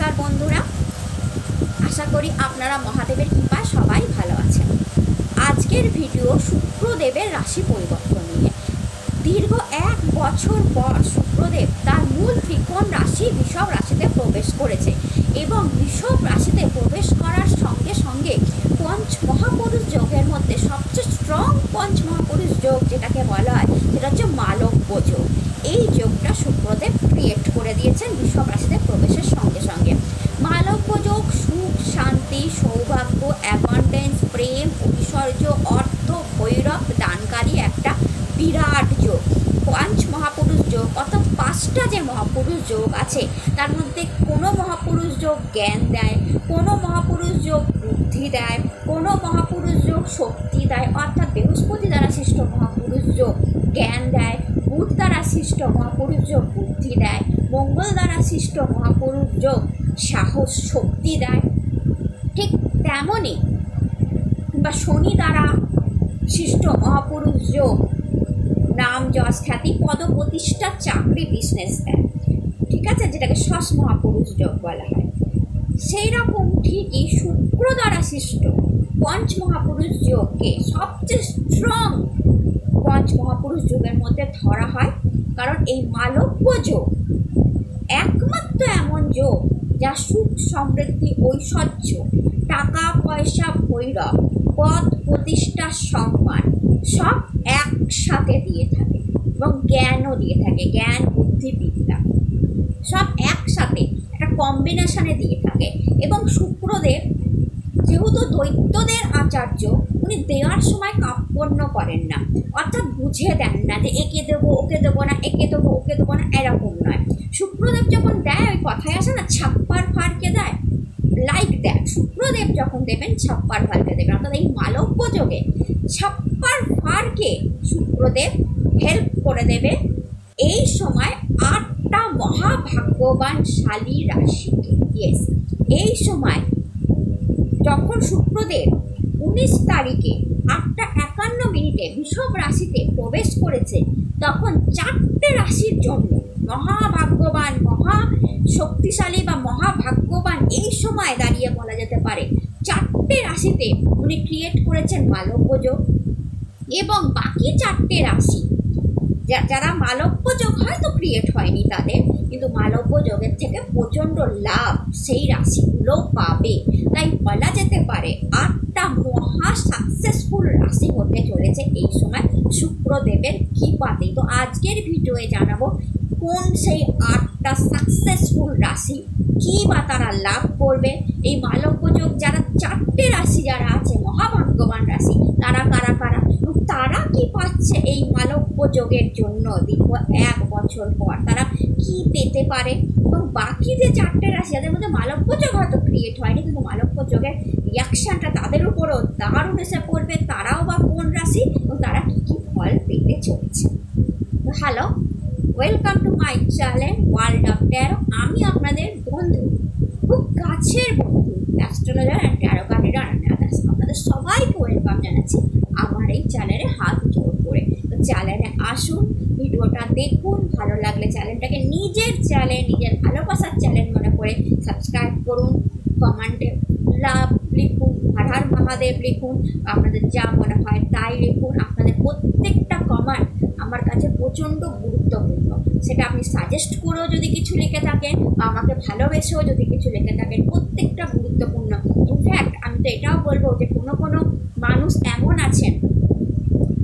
নমস্কার বন্ধুরা, আশা করি আপনারা মহাদেবের কৃপায় সবাই ভালো আছেন। আজকের ভিডিও শুক্রদেবের রাশি পরিবর্তন নিয়ে। দীর্ঘ 1 বছর পর শুক্রদেব তার মূল ত্রিকোণ রাশি বৃষভ রাশিতে প্রবেশ করেছে এবং বৃষভ রাশিতে প্রবেশ করার সঙ্গে সঙ্গে পঞ্চ মহাপুরুষ যোগের মধ্যে সবচেয়ে স্ট্রং পঞ্চ মহাপুরুষ যোগ যেটাকে বলা হয় সেটা হচ্ছে মালব্য যোগ। এই যোগটা শুক্রদেব ক্রিয়েট করে দিয়েছেন বৃষভ রাশিতে প্রবেশের সঙ্গে সঙ্গে। মালব্য যোগ সুখ, শান্তি, সৌভাগ্য, অ্যাবান্ডেন্স, প্রেম, ঐশ্বর্য, অর্থ, ভৈরব দানকারী একটা বিরাট যোগ। পঞ্চ মহাপুরুষ যোগ অর্থাৎ 5টা যে মহাপুরুষ যোগ আছে তার মধ্যে কোনো মহাপুরুষ যোগ জ্ঞান দেয়, কোনো মহাপুরুষ যোগ বুদ্ধি দেয়, কোনো মহাপুরুষ যোগ শক্তি দেয় অর্থাৎ বৃহস্পতি দ্বারা সৃষ্ট মহাপুরুষ যোগ জ্ঞান দেয়, বুধ দ্বারা সৃষ্ট মহাপুরুষ যোগ বুদ্ধি দেয়, মঙ্গল দ্বারা সৃষ্ট মহাপুরুষ যোগ সাহস শক্তি দেয়। ঠিক তেমনই বা শনি দ্বারা সৃষ্ট মহাপুরুষ যোগ নাম যশ খ্যাতি পদ প্রতিষ্ঠা চাকরি বিজনেস দেয়। ঠিক আছে, যেটাকে ষষ্ঠ মহাপুরুষ যোগ বলা হয়। সেই রকম ঠিকই শুক্র দ্বারা সৃষ্ট পঞ্চ মহাপুরুষ যোগকে সবচেয়ে স্ট্রং পঞ্চ মহাপুরুষ যোগের মধ্যে ধরা হয়, কারণ এই মালব্য যোগ একমাত্র এমন যোগ যা সুখ, সমৃদ্ধি, ঐশ্বর্য, টাকা পয়সা, ভৈরব, পদ প্রতিষ্ঠা, সম্মান সব একসাথে দিয়ে থাকে এবং জ্ঞানও দিয়ে থাকে। জ্ঞান, বুদ্ধি, বিদ্যা সব একসাথে একটা কম্বিনেশনে দিয়ে থাকে। এবং শুক্রদেব যেহেতু দৈত্যদের আচার্য, উনি দেওয়ার সময় কার্পণ্য করেন না, অর্থাৎ বুঝিয়ে দেন না যে একে দেবো ওকে দেবো না, একে দেবো ওকে দেবো না, এরকম নয়। শুক্রদেব যখন দেয় ওই কথায় আসে না, ছাপ্পার ফারকে দেয়, লাইক দেয়। শুক্রদেব যখন দেবেন ছাপ্পার ফারকে দেবেন, অর্থাৎ এই মালব্য যোগে ছাপ্পার ফারকে শুক্রদেব হেল্প করে দেবে এই সময় 8টা মহাভাগ্যবানশালী রাশিকে। ইয়েস, এই সময় যখন শুক্রদেব 19 তারিখে 8:51 বৃষভ রাশিতে প্রবেশ করেছে, তখন 4টে রাশির জন্য মহাভাগ্যবান, মহা শক্তিশালী বা মহাভাগ্যবান এই সময় দাঁড়িয়ে বলা যেতে পারে 4টে রাশিতে উনি ক্রিয়েট করেছেন মালব্য যোগ। এবং বাকি 4টে রাশি যারা মালব্য যোগ হয়তো ক্রিয়েট হয়নি তাদের, কিন্তু মালব্য যোগের থেকে প্রচণ্ড লাভ সেই রাশিগুলো পাবে। তাই বলা যেতে পারে 8টা মহা সাকসেসফুল রাশি হতে চলেছে এই সময় শুক্রদেবের কৃপাতে। তো আজকের ভিডিওয়ে জানাবো কোন সেই 8টা সাকসেসফুল রাশি, কী বা তারা লাভ করবে। এই মালব্য যোগ যারা 4টে রাশি যারা আছে মহাভাগ্যবান রাশি, তারা কারা কারা, তারা কি পাচ্ছে এই মালব্য যোগের জন্য দীর্ঘ 1 বছর পর, তারা কি পেতে পারে। এবং বাকি যে 4টে রাশি যাদের মধ্যে মালব্য যোগ হয়তো ক্রিয়েট হয়নি, কিন্তু মালব্য যোগের রিয়াকশানটা তাদের উপরও দারুণ এসে পড়বে, তারাও বা কোন রাশি এবং তারা কী কী ফল পেতে চলেছে। Hello, welcome to my channel world of taro. আমি আপনাদের বন্ধু, খুব কাছের বন্ধু, astrologer and taro card reader others. আপনাদের সবাইকে ওয়েলকাম জানাচ্ছি আমার এই চ্যানেলে হাত জোর করে। তো চ্যানেলে আসুন, ভিডিওটা দেখুন, ভালো লাগলে চ্যানেলটাকে নিজের চ্যানেল, নিজের ভালোবাসার চ্যানেল মনে করে সাবস্ক্রাইব করুন, কমেন্টে লাভ লিখুন, হর হর মহাদেব লিখুন, আপনাদের যা মনে হয় তাই লিখুন। আপনাদের প্রত্যেকটা কমেন্ট আমার কাছে প্রচণ্ড গুরুত্বপূর্ণ। সেটা আপনি সাজেস্ট করেও যদি কিছু লিখে থাকেন বা আমাকে ভালোবেসেও যদি কিছু লিখে থাকেন, প্রত্যেকটা গুরুত্বপূর্ণ। ইনফ্যাক্ট আমি তো এটাও বলবো যে কোনো মানুষ এমন আছেন,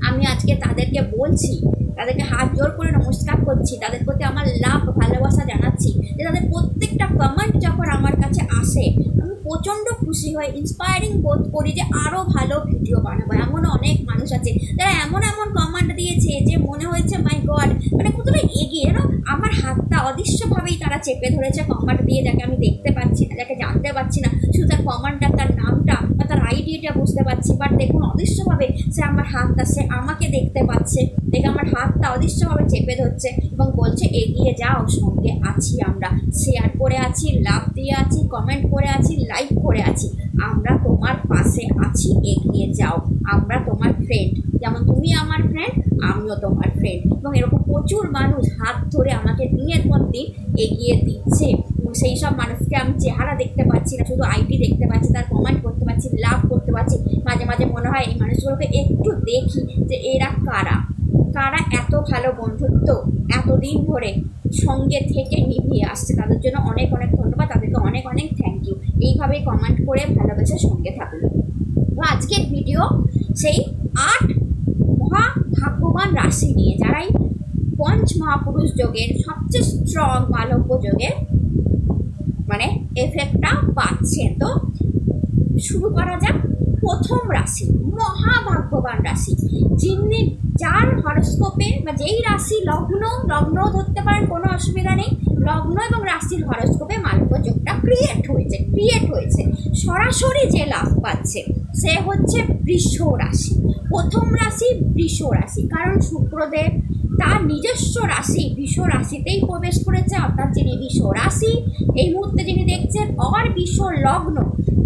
আমি আজকে তাদেরকে বলছি, তাদেরকে হাত জোর করে নমস্কার করছি, তাদের প্রতি আমার লাভ ভালোবাসা জানাচ্ছি যে তাদের প্রত্যেকটা কমেন্ট যখন আমার কাছে আসে আমি প্রচণ্ড খুশি হই, ইন্সপায়ারিং বোধ করি যে আরও ভালো ভিডিও বানাবো। এমন অনেক মানুষ আছে যারা এমন কমেন্ট দিয়েছে যে মনে হয়েছে মাই গড, মানে কতটা এগিয়ে না, আমার হাতটা অদৃশ্যভাবেই তারা চেপে ধরেছে কমেন্ট দিয়ে, যাকে আমি দেখতে পাচ্ছি না, যাকে জানতে পারছি না, শুধু তার কমেন্টটা, তার নামটা বা তার আইডিটা বুঝতে পারছি, বাট দেখুন অদৃশ্যভাবে সে আমার হাতটা, সে আমাকে দেখতে পাচ্ছে, দেখে আমার হাতটা অদৃশ্যভাবে চেপে ধরছে এবং বলছে এগিয়ে যাও, সঙ্গে আছি আমরা, শেয়ার করে আছি, লাভ দিয়ে আছি, কমেন্ট করে আছি, লাইক করে আছি, আমরা তোমার পাশে আছি, এগিয়ে যাও, আমরা তোমার ফ্রেন্ড, যেমন তুমি আমার ফ্রেন্ড আমিও তোমার ফ্রেন্ড। এবং এরকম প্রচুর মানুষ হাত ধরে আমাকে দিনের পর দিন এগিয়ে দিচ্ছে। সেই সব মানুষকে আমি চেহারা দেখতে পাচ্ছি না, শুধু আইডি দেখতে পাচ্ছি, তার কমেন্ট করতে পারছি, লাভ করতে পারছি। মাঝে মাঝে মনে হয় এই মানুষগুলোকে একটু দেখি যে এরা কারা কারা এত ভালো বন্ধুত্ব এতদিন ধরে সঙ্গে থেকে নিভিয়ে আসছে। তাদের জন্য অনেক অনেক ধন্যবাদ, তাদেরকে অনেক অনেক থ্যাংক ইউ। এইভাবে কমেন্ট করে ভালোবেসে সঙ্গে থাকুন। তো আজকের ভিডিও সেই 8 মহাভাগ্যবান রাশি নিয়ে, যারাই পঞ্চ মহাপুরুষ যোগের সবচেয়ে স্ট্রং মালব্য যোগের মানে এফেক্টটা পাচ্ছে। তো শুরু করা যাক। প্রথম রাশি মহাভাগ্যবান রাশি, যার হরস্কোপে বা যেই রাশি লগ্ন ধরতে পারেন, কোনো অসুবিধা নেই। লগ্ন এবং রাশির হরস্কোপে মালব্য যোগটা ক্রিয়েট হয়েছে। সরাসরি যে লাভ পাচ্ছে সে হচ্ছে বৃষ রাশি। প্রথম রাশি বৃষ রাশি, কারণ শুক্রদেব তার নিজস্ব রাশি বৃষ রাশিতেই প্রবেশ করেছে। অর্থাৎ যিনি বৃষ রাশি এই মুহূর্তে যিনি দেখছেন আর বৃষ লগ্ন,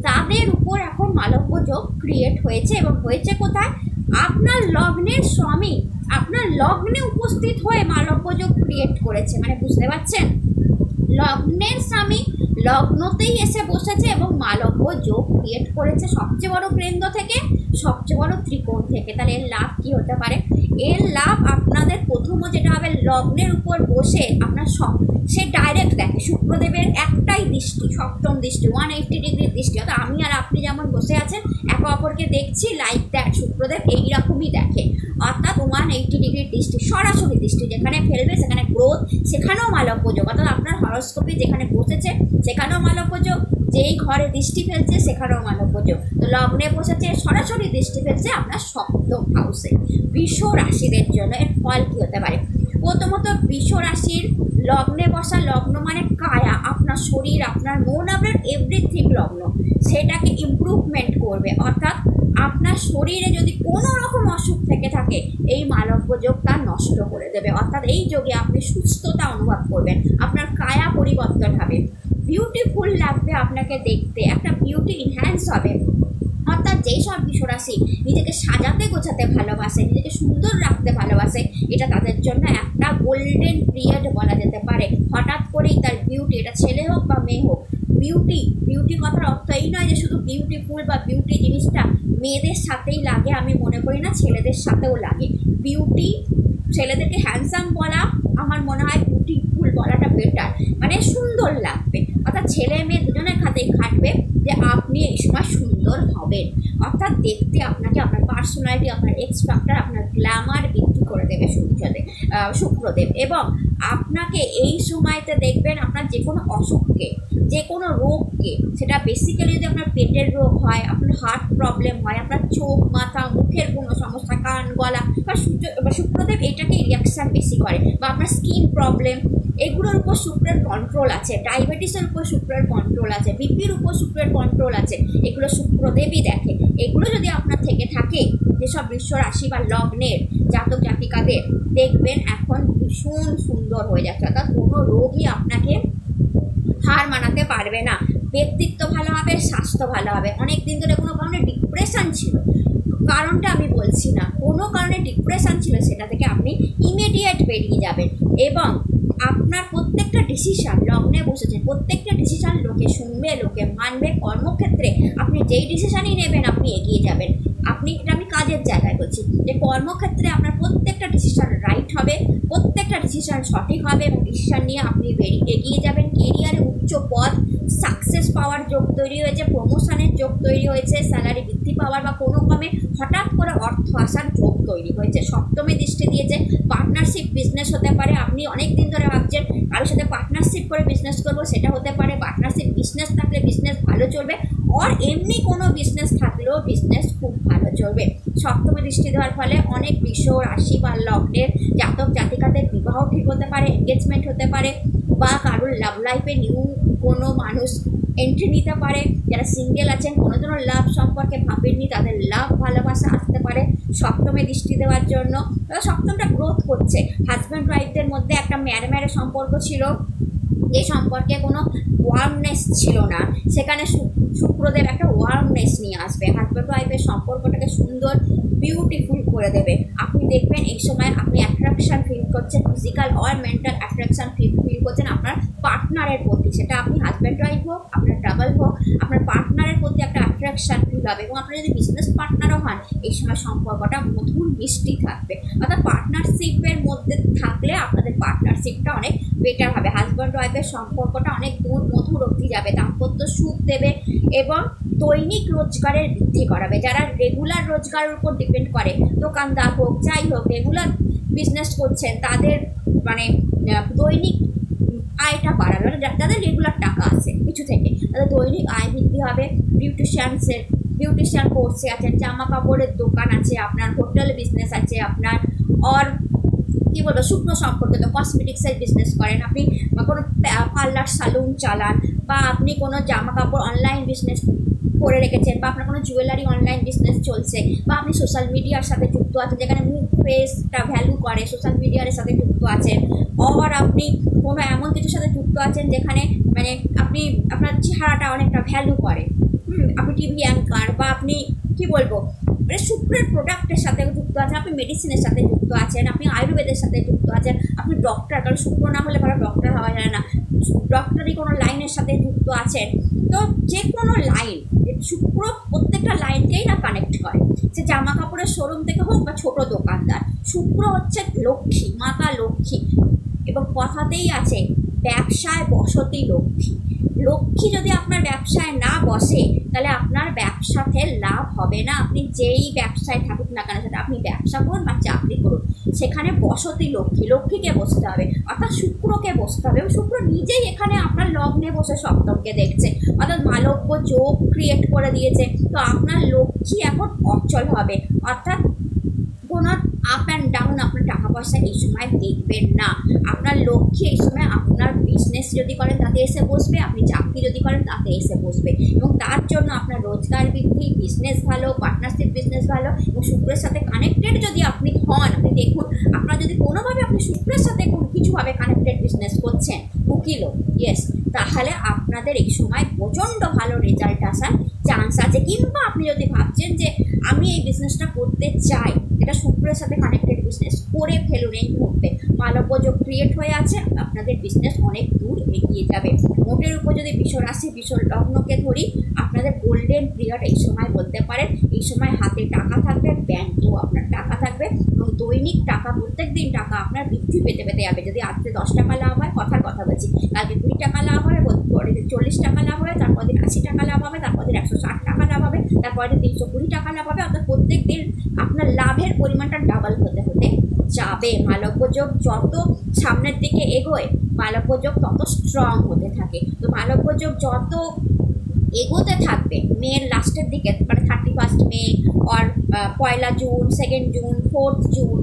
তাদের উপর এখন মালব্য যোগ ক্রিয়েট হয়েছে। এবং হয়েছে কোথায়? আপনার লগ্নের স্বামী আপনার লগ্নে উপস্থিত হয়ে মালব্য যোগ ক্রিয়েট করেছে। মানে বুঝতে পারছেন, লগ্নের স্বামী লগ্নতেই এসে বসেছে এবং মালব্য যোগ ক্রিয়েট করেছে সবচেয়ে বড় কেন্দ্র থেকে, সবচেয়ে বড় ত্রিকোণ থেকে। তাহলে এর লাভ কি হতে পারে? এর লাভ আপনাদের প্রথম যেটা হবে, লগ্নের উপর বসে আপনার সে ডাইরেক্ট দেখে। শুক্রদেবের একটাই দৃষ্টি, সপ্তম দৃষ্টি, 180 ডিগ্রির দৃষ্টি। অর্থাৎ আমি আর আপনি যেমন বসে আছেন একে অপরকে দেখছি, লাইক দ্যাট শুক্রদেব এইরকমই দেখে। অর্থাৎ 180 ডিগ্রির দৃষ্টি, সরাসরি দৃষ্টি। যেখানে ফেলবে সেখানে গ্রোথ, সেখানেও মালব্য যোগ। অর্থাৎ আপনার হরস্কোপে যেখানে বসেছে সেখানেও মালব্য যোগ, যেই ঘরে দৃষ্টি ফেলছে সেখানেও মালব্য যোগ। তো লগ্নে বসেছে, সরাসরি দৃষ্টি ফেলছে আপনার সপ্তম হাউসে। বৃষ রাশিদের জন্য এর ফল কী হতে পারে? প্রথমত বৃষ রাশির লগ্নে বসা, লগ্ন মানে কায়া, আপনার শরীর, আপনার মন, আপনার এভরিথিং লগ্ন, সেটাকে ইমপ্রুভমেন্ট করবে। অর্থাৎ আপনার শরীরে যদি কোনো রকম অসুখ থেকে থাকে এই মালব্য যোগ তা নষ্ট করে দেবে। অর্থাৎ এই যোগে আপনি সুস্থতা অনুভব করবেন, আপনার কায়া পরিবর্তন হবে, বিউটিফুল লাগবে আপনাকে দেখতে, একটা বিউটি ইনহ্যান্স হবে। অর্থাৎ যেই সব বৃষরাশি নিজেকে সাজাতে গোছাতে ভালোবাসে, নিজেকে সুন্দর রাখতে ভালোবাসে, এটা তাদের জন্য একটা গোল্ডেন পিরিয়ড বলা যেতে পারে। হঠাৎ করেই তার বিউটি, এটা ছেলে হোক বা মেয়ে হোক, বিউটি কথার অর্থ এই নয় যে শুধু বিউটিফুল বা বিউটি জিনিসটা মেয়েদের সাথেই লাগে। আমি মনে করি না, ছেলেদের সাথেও লাগে। বিউটি, ছেলেদেরকে হ্যান্ডসাম বলা আমার মনে হয় বিউটিফুল বলাটা বেটার, মানে সুন্দর লাগবে। অর্থাৎ ছেলে মেয়ে দুজনের খাতেই খাটবে যে আপনি এই সময় সুন্দর হবেন। অর্থাৎ দেখতে আপনাকে, আপনার পার্সোনালিটি, আপনার এক্স ফ্যাক্টর, আপনার গ্ল্যামার বৃদ্ধি করে দেবে শুক্রদেব। এবং আপনাকে এই সময়তে দেখবেন আপনার যে কোনো অসুখকে, যে কোনো রোগকে, সেটা বেসিক্যালি যদি আপনার পেটের রোগ হয়, আপনার হার্ট প্রবলেম হয়, আপনার চোখ, মাথা, মুখের কোনো সমস্যা, কান, গলা, বা শুক্রদেব এটাকে রিয়াকশান বেশি করে, বা আপনার স্কিন প্রবলেম, এগুলোর উপর শুক্রের কন্ট্রোল আছে। ডায়াবেটিসের উপর শুক্রের কন্ট্রোল আছে, বিপির উপর শুক্রের কন্ট্রোল আছে, এগুলো শুক্রদেবই দেখে। এগুলো যদি আপনার থেকে থাকে, যেসব বৃষ রাশি বা লগ্নের জাতক জাতিকাদের, দেখবেন এখন ভীষণ সুন্দর হয়ে যাচ্ছে। অর্থাৎ কোনো রোগই আপনাকে হার মানাতে পারবে না। ব্যক্তিত্ব ভালো হবে, স্বাস্থ্য ভালো হবে। অনেক দিন ধরে কোনো কারণে ডিপ্রেশন ছিল, কারণটা আমি বলছি না, কোনো কারণে ডিপ্রেশন ছিল, সেটা থেকে আপনি ইমিডিয়েট বেরিয়ে যাবেন। এবং আপনার প্রত্যেকটা ডিসিশান, লগ্নে বসেছেন, প্রত্যেকটা ডিসিশান লোকে শুনবে, লোকে মানবে। কর্মক্ষেত্রে আপনি যেই ডিসিশানই নেবেন আপনি এগিয়ে যাবেন। এটা আমি কাজের জায়গায় বলছি যে কর্মক্ষেত্রে আপনার প্রত্যেকটা ডিসিশান রাইট হবে, প্রত্যেকটা ডিসিশান সঠিক হবে এবং ডিসিশান নিয়ে আপনি এগিয়ে যাবেন। কেরিয়ারে উচ্চ পদ, সাকসেস পাওয়ার যোগ তৈরি হয়েছে, প্রমোশনের যোগ তৈরি হয়েছে, স্যালারি বৃদ্ধি পাওয়ার বা কোনো ক্রমে হঠাৎ করে অর্থ আসার যোগ তৈরি হয়েছে। সপ্তমে দৃষ্টি দিয়েছে, পার্টনারশিপ বিজনেস হতে পারে। আপনি অনেক দিন ধরে ভাবছেন কারোর সাথে পার্টনারশিপ করে বিজনেস করবো, সেটা হতে পারে। পার্টনারশিপ বিজনেস থাকলে বিজনেস ভালো চলবে, আর এমনি কোনো বিজনেস থাকলেও বিজনেস খুব ভালো চলবে। সপ্তমে দৃষ্টি দেওয়ার ফলে অনেক বৃষ রাশি বা লগ্নের জাতক জাতিকাদের বিবাহ ঠিক হতে পারে, এনগেজমেন্ট হতে পারে, বা কারোর লাভ লাইফে নিউ কোনো মানুষ এন্ট্রি নিতে পারে। যারা সিঙ্গেল আছেন, কোনো ধরনের লাভ সম্পর্কে ভাবেননি, তাদের লাভ ভালোবাসা আসতে পারে সপ্তমে দৃষ্টি দেওয়ার জন্য। সপ্তমটা গ্রোথ করছে। হাজব্যান্ড ওয়াইফদের মধ্যে একটা ম্যারে সম্পর্ক ছিল, এই সম্পর্কে কোনো ওয়ার্মনেস ছিল না, সেখানে শুক্রদেব একটা ওয়ার্মনেস নিয়ে আসবে। হাজব্যান্ড ওয়াইফের সম্পর্কটাকে সুন্দর, বিউটিফুল করে দেবে। আপনি দেখবেন এই সময় আপনি অ্যাট্রাকশান ফিল করছেন, ফিজিক্যাল আর মেন্টাল অ্যাট্রাকশান ফিল করছেন আপনার পার্টনারের প্রতি। সেটা আপনি হাজব্যান্ড ওয়াইফ হোক, আপনার ডাবল হোক, আপনার পার্টনারের প্রতি একটা অ্যাট্রাকশন ফিল হবে। এবং আপনারা যদি বিজনেস পার্টনারও হন, এই সময় সম্পর্কটা মধুর মিষ্টি থাকবে। অর্থাৎ পার্টনারশিপের মধ্যে থাকলে আপনাদের পার্টনারশিপটা অনেক বেটার হবে। হাজব্যান্ড ওয়াইফের সম্পর্কটা অনেক দূর মধুর অবধি যাবে, দাম্পত্য সুখ দেবে এবং দৈনিক রোজগারের বৃদ্ধি করাবে। যারা রেগুলার রোজগারের উপর ডিপেন্ড করে, দোকানদার হোক যাই হোক, রেগুলার বিজনেস করছেন, তাদের মানে দৈনিক আয়টা বাড়াবে। মানে যাদের রেগুলার টাকা আছে কিছু থেকে, তাদের দৈনিক আয় বৃদ্ধি হবে। বিউটিশিয়ান কোর্সে আছেন, জামা কাপড়ের দোকান আছে আপনার, হোটেল বিজনেস আছে আপনার, আর কী বলবো শুকনো সম্পর্কিত কসমেটিক্সের বিজনেস করেন, আপনি কোনো পার্লার সালুন চালান, বা আপনি কোনো জামা কাপড় অনলাইন বিজনেস করে রেখেছেন, বা আপনার কোনো জুয়েলারি অনলাইন বিজনেস চলছে, বা আপনি সোশ্যাল মিডিয়ার সাথে যুক্ত আছেন, যেখানে মুখ ফেসটা ভ্যালু করে, সোশ্যাল মিডিয়ার সাথে যুক্ত আছেন, আর আপনি কোনো এমন কিছুর সাথে যুক্ত আছেন যেখানে মানে আপনি আপনার চেহারাটা অনেকটা ভ্যালু করে, আপনি টিভি অ্যাঙ্কার, বা আপনি কী বলবো মানে শুক্রের প্রোডাক্টের সাথে যুক্ত আছেন, আপনি মেডিসিনের সাথে যুক্ত আছেন, আপনি আয়ুর্বেদের সাথে যুক্ত আছেন, আপনি ডক্টর, কারণ শুক্র না হলে ভালো ডক্টর হওয়া যায় না, ডক্টরি কোনো লাইনের সাথে যুক্ত আছেন। তো যে কোনো লাইন, শুক্র প্রত্যেকটা লাইনকেই না কানেক্ট করে, সে জামা কাপড়ের শোরুম থেকে হোক বা ছোট দোকানদার। শুক্র হচ্ছে লক্ষ্মী, মাতা লক্ষ্মী, এবং কথাতেই আছে ব্যবসায় বসতি লক্ষ্মী। লক্ষ্মী যদি আপনার ব্যবসায় না বসে, তাহলে আপনার ব্যবসাতে লাভ হবে না। আপনি যেই ব্যবসায় থাকুক না কেন, সেটা আপনি ব্যবসা করুন বা চাকরি করুন, সেখানে বসতি লক্ষ্মী, লক্ষ্মীকে বসতে হবে, অর্থাৎ শুক্রকে বসতে হবে। এবং শুক্র নিজেই এখানে আপনার লগ্নে বসে সপ্তমকে দেখছে, অর্থাৎ মালব্য যোগ ক্রিয়েট করে দিয়েছে। তো আপনার লক্ষ্মী এখন অচল হবে, অর্থাৎ কোনো আপ অ্যান্ড ডাউন আপনার টাকা পয়সা এই সময় দেখবেন না। আপনার লক্ষ্যে এই সময় আপনার বিজনেস যদি করেন তাতে এসে বসবে, আপনি চাকরি যদি করেন তাতে এসে বসবে, এবং তার জন্য আপনার রোজগার বৃদ্ধি, বিজনেস ভালো, পার্টনারশিপ বিজনেস ভালো। এবং শুক্রের সাথে কানেক্টেড যদি আপনি হন, আপনি দেখুন আপনার যদি কোনোভাবে আপনি শুক্রের সাথে কিছুভাবে কানেক্টেড বিজনেস করছেন, উকিলও, ইয়েস, তাহলে আপনাদের এই সময় প্রচণ্ড ভালো রেজাল্ট আসার চান্স আছে। কিংবা আপনি যদি ভাবছেন যে আমি এই বিজনেসটা করতে চাই, এটা শুক্রের সাথে কানেক্টেড বিজনেস, করে ফেলুন এই মুহূর্তে। মালব্য যোগ ক্রিয়েট হয়ে আছে, আপনাদের বিজনেস অনেক দূর এগিয়ে যাবে। মোটের উপর যদি বিষ রাশি, বিষ লগ্নকে ধরি, আপনাদের গোল্ডেন পিরিয়ড এই সময় বলতে পারেন। এই সময় হাতে টাকা থাকবে, ব্যাংকেও আপনার টাকা থাকবে, এবং দৈনিক টাকা, প্রত্যেক দিন টাকা আপনার বৃদ্ধি পেতে পেতে যাবে। যদি আজকে 10 টাকা লাভ হয়, কথার কথা বলছি, কালকে 20 টাকা লাভ হবে, পরের দিন 40 টাকা লাভ হবে, তারপর দিন 80 টাকা লাভ হবে, তারপর দিন 160 টাকা লাভ হবে, তারপরে 320 টাকা লাভ হবে। অর্থাৎ প্রত্যেক দিন আপনার লাভের পরিমাণটা ডাবল হতে হতে যাবে। মালব্য যোগ যত সামনের দিকে এগোয়, মালব্য যোগ তত স্ট্রং হতে থাকে। তো মালব্য যোগ যত এগোতে থাকবে, মের লাস্টের দিকে, মানে 31 মে আর 1 জুন, 2 জুন, 4 জুন,